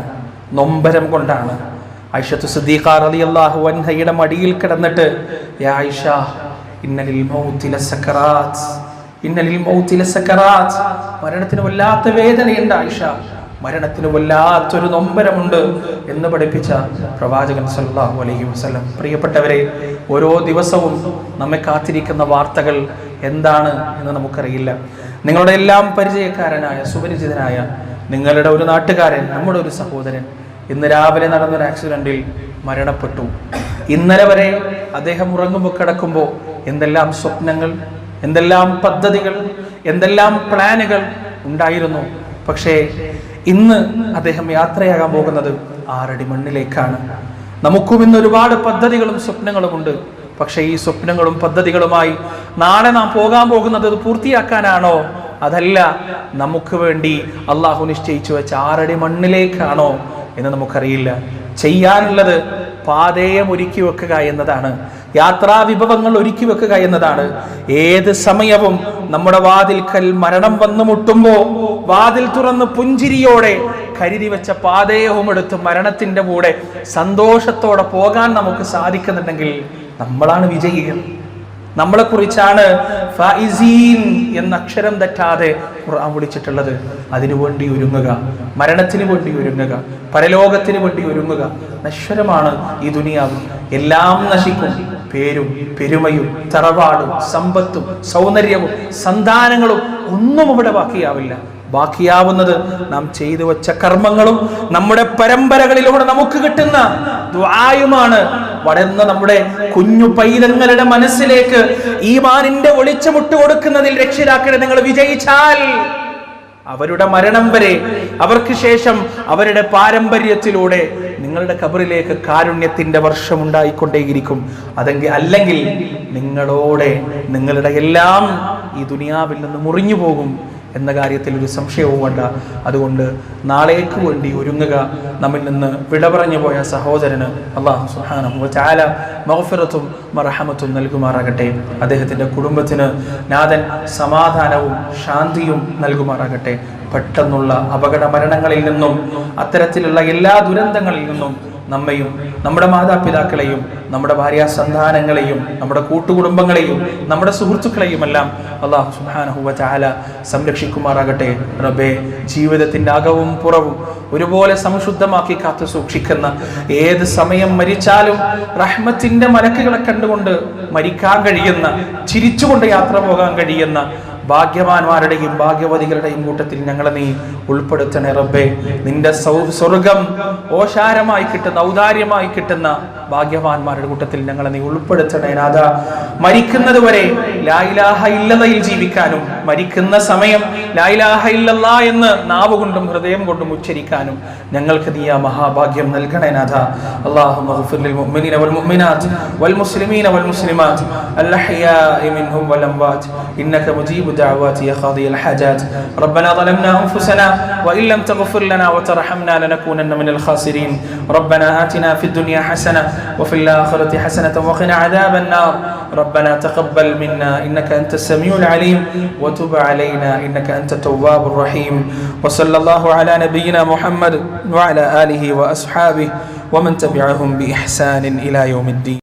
നൊമ്പരം കൊണ്ടാണ്. ആയിഷത്തു സിദ്ദീഖ റളിയല്ലാഹു അൻഹയുടെ മടിയിൽ കിടന്നിട്ട്, യാ ആയിഷ, ഇന്നലിൽ മൗതി ലസക്കറാത്ത്, ഇന്നലിൽ മൗതി ലസക്കറാത്ത്, മരണത്തിന് വല്ലാത്ത വേദനയുണ്ട് ആയിഷ, മരണത്തിന് വല്ലാത്തൊരു നൊമ്പരമുണ്ട് എന്ന് പഠിപ്പിച്ച പ്രവാചകൻ സല്ലല്ലാഹു അലൈഹി വസല്ലം. പ്രിയപ്പെട്ടവരെ, ഓരോ ദിവസവും നമ്മെ കാത്തിരിക്കുന്ന വാർത്തകൾ എന്താണ് എന്ന് നമുക്കറിയില്ല. നിങ്ങളുടെ എല്ലാം പരിചയക്കാരനായ, സുപരിചിതനായ നിങ്ങളുടെ ഒരു നാട്ടുകാരൻ, നമ്മുടെ ഒരു സഹോദരൻ ഇന്ന് രാവിലെ നടന്നൊരു ആക്സിഡന്റിൽ മരണപ്പെട്ടു. ഇന്നലെ വരെ അദ്ദേഹം ഉറങ്ങുമ്പോൾ കിടക്കുമ്പോൾ എന്തെല്ലാം സ്വപ്നങ്ങൾ, എന്തെല്ലാം പദ്ധതികൾ, എന്തെല്ലാം പ്ലാനുകൾ ഉണ്ടായിരുന്നു. പക്ഷേ ഇന്ന് അദ്ദേഹം യാത്രയാകാൻ പോകുന്നത് 6 അടി മണ്ണിലേക്കാണ്. നമുക്കും ഇന്ന് ഒരുപാട് പദ്ധതികളും സ്വപ്നങ്ങളുമുണ്ട്. പക്ഷേ ഈ സ്വപ്നങ്ങളും പദ്ധതികളുമായി നാളെ നാം പോകാൻ പോകുന്നത് അത് പൂർത്തിയാക്കാനാണോ, അതല്ല നമുക്ക് വേണ്ടി അള്ളാഹു നിശ്ചയിച്ചു വെച്ച 6 അടി മണ്ണിലേക്കാണോ എന്ന് നമുക്കറിയില്ല. ചെയ്യാനുള്ളത് പാതേയം ഒരുക്കി വെക്കുക എന്നതാണ്, യാത്രാ വിഭവങ്ങൾ ഒരുക്കി വെക്കുക എന്നതാണ്. ഏത് സമയവും നമ്മുടെ വാതിൽക്കൽ മരണം വന്നു മുട്ടുമ്പോൾ വാതിൽ തുറന്ന് പുഞ്ചിരിയോടെ കരുതി വെച്ച പാതേയവും എടുത്ത് മരണത്തിന്റെ കൂടെ സന്തോഷത്തോടെ പോകാൻ നമുക്ക് സാധിക്കുന്നുണ്ടെങ്കിൽ നമ്മളാണ് വിജയികൾ. നമ്മളെ കുറിച്ചാണ് ഫായിസീൻ എന്ന അക്ഷരം തെറ്റാതെ ഖുർആൻ വിളിച്ചിട്ടുള്ളത്. അതിനുവേണ്ടി ഒരുങ്ങുക, മരണത്തിന് വേണ്ടി ഒരുങ്ങുക, പരലോകത്തിന് വേണ്ടി ഒരുങ്ങുക. നശ്വരമാണ് ഈ ദുനിയാവ്, എല്ലാം നശിക്കും. പേരും പെരുമയും തറവാടും സമ്പത്തും സൗന്ദര്യവും സന്താനങ്ങളും ഒന്നും ഇവിടെ ബാക്കിയാവില്ല. ബാക്കിയാവുന്നത് നാം ചെയ്തു വെച്ച കർമ്മങ്ങളും നമ്മുടെ പരമ്പരകളിലൂടെ നമുക്ക് കിട്ടുന്ന ദുആയുമാണ്. വളർന്ന നമ്മുടെ കുഞ്ഞു പൈതങ്ങളുടെ മനസ്സിലേക്ക് ഈമാനിന്റെ വെളിച്ചമുട്ട് കൊടുക്കുന്നതിൽ രക്ഷിതാക്കളെ നിങ്ങൾ വിജയിച്ചാൽ അവരുടെ മരണം വരെ, അവർക്ക് ശേഷം അവരുടെ പാരമ്പര്യത്തിലൂടെ നിങ്ങളുടെ ഖബറിലേക്ക് കാരുണ്യത്തിന്റെ വർഷം ഉണ്ടായിക്കൊണ്ടേയിരിക്കും. അല്ലെങ്കിൽ നിങ്ങളോടെ നിങ്ങളുടെ എല്ലാം ഈ ദുനിയാവിൽ നിന്ന് മുറിഞ്ഞു പോകും എന്ന കാര്യത്തിൽ ഒരു സംശയവും വേണ്ട. അതുകൊണ്ട് നാളേക്ക് വേണ്ടി ഒരുങ്ങുക. നമ്മിൽ നിന്ന് വിട പറഞ്ഞു പോയ സഹോദരന് അല്ലാഹു സുബ്ഹാനഹു വ തആല മഗ്ഫിറത്തും മർഹമത്തും നൽകുമാറാകട്ടെ. അദ്ദേഹത്തിൻ്റെ കുടുംബത്തിന് നാഥൻ സമാധാനവും ശാന്തിയും നൽകുമാറാകട്ടെ. പെട്ടെന്നുള്ള അപകട മരണങ്ങളിൽ നിന്നും അത്തരത്തിലുള്ള എല്ലാ ദുരന്തങ്ങളിൽ നിന്നും നമ്മയും നമ്മുടെ മാതാപിതാക്കളെയും നമ്മുടെ ഭാര്യ സന്താനങ്ങളെയും നമ്മുടെ കൂട്ടുകുടുംബങ്ങളെയും നമ്മുടെ സുഹൃത്തുക്കളെയും എല്ലാം അല്ലാഹു സുബ്ഹാനഹു വ തആല സംരക്ഷിക്കുമാറാകട്ടെ. റബ്ബേ, ജീവിതത്തിൻ്റെ അകവും പുറവും ഒരുപോലെ സംശുദ്ധമാക്കി കാത്തു സൂക്ഷിക്കുന്ന, ഏത് സമയം മരിച്ചാലും റഹ്മത്തിന്റെ മലക്കുകളെ കണ്ടുകൊണ്ട് മരിക്കാൻ കഴിയുന്ന, ചിരിച്ചുകൊണ്ട് യാത്ര പോകാൻ കഴിയുന്ന ഭാഗ്യവാന്മാരുടെയും ഭാഗ്യവതികളുടെയും കൂട്ടത്തിൽ ഞങ്ങളെ നീ ഉൾപ്പെടുത്തണേ റബ്ബേ. നിന്റെ സ്വർഗം ഓശാരമായി കിട്ടുന്ന, ഔദാര്യമായി കിട്ടുന്ന ഭാഗ്യവാന്മാരുടെ കൂട്ടത്തിൽ ഞങ്ങളെ നീ ഉൾപ്പെടുത്തണേ നാഥ. മരിക്കുന്നത് വരെ ലാ ഇലാഹ ഇല്ലല്ലയിൽ ജീവിക്കാനും മരിക്കുന്ന സമയം ലാ ഇലാഹ ഇല്ലല്ലാ എന്ന് നാവ് കൊണ്ടും ഹൃദയം കൊണ്ടും ഉച്ചരിക്കാനും ഞങ്ങൾക്ക് നീ ആ മഹാഭാഗ്യം നൽകണേ നാഥ. അല്ലാഹുമ്മ ഗ്ഫിർ ലിൽ മുഅ്മിനീന വൽ മുഅ്മിനാത്ത് വൽ മുസ്ലിമീന വൽ മുസ്ലിമാത്ത് അൽ അഹ്യാഇ മിൻഹും വൽ അംവാത്ത് ഇന്നക മുജീബു دعوات يا قاضي الحاجات. ربنا ظلمنا أنفسنا وإن لم تغفر لنا وترحمنا لنكونن من الخاسرين. ربنا آتنا في الدنيا حسنة وفي الآخرة حسنة وقنا عذاب النار. ربنا تقبل منا إنك أنت السميع العليم وتب علينا إنك أنت التواب الرحيم. وصلى الله على نبينا محمد وعلى آله وأصحابه ومن تبعهم بإحسان إلى يوم الدين.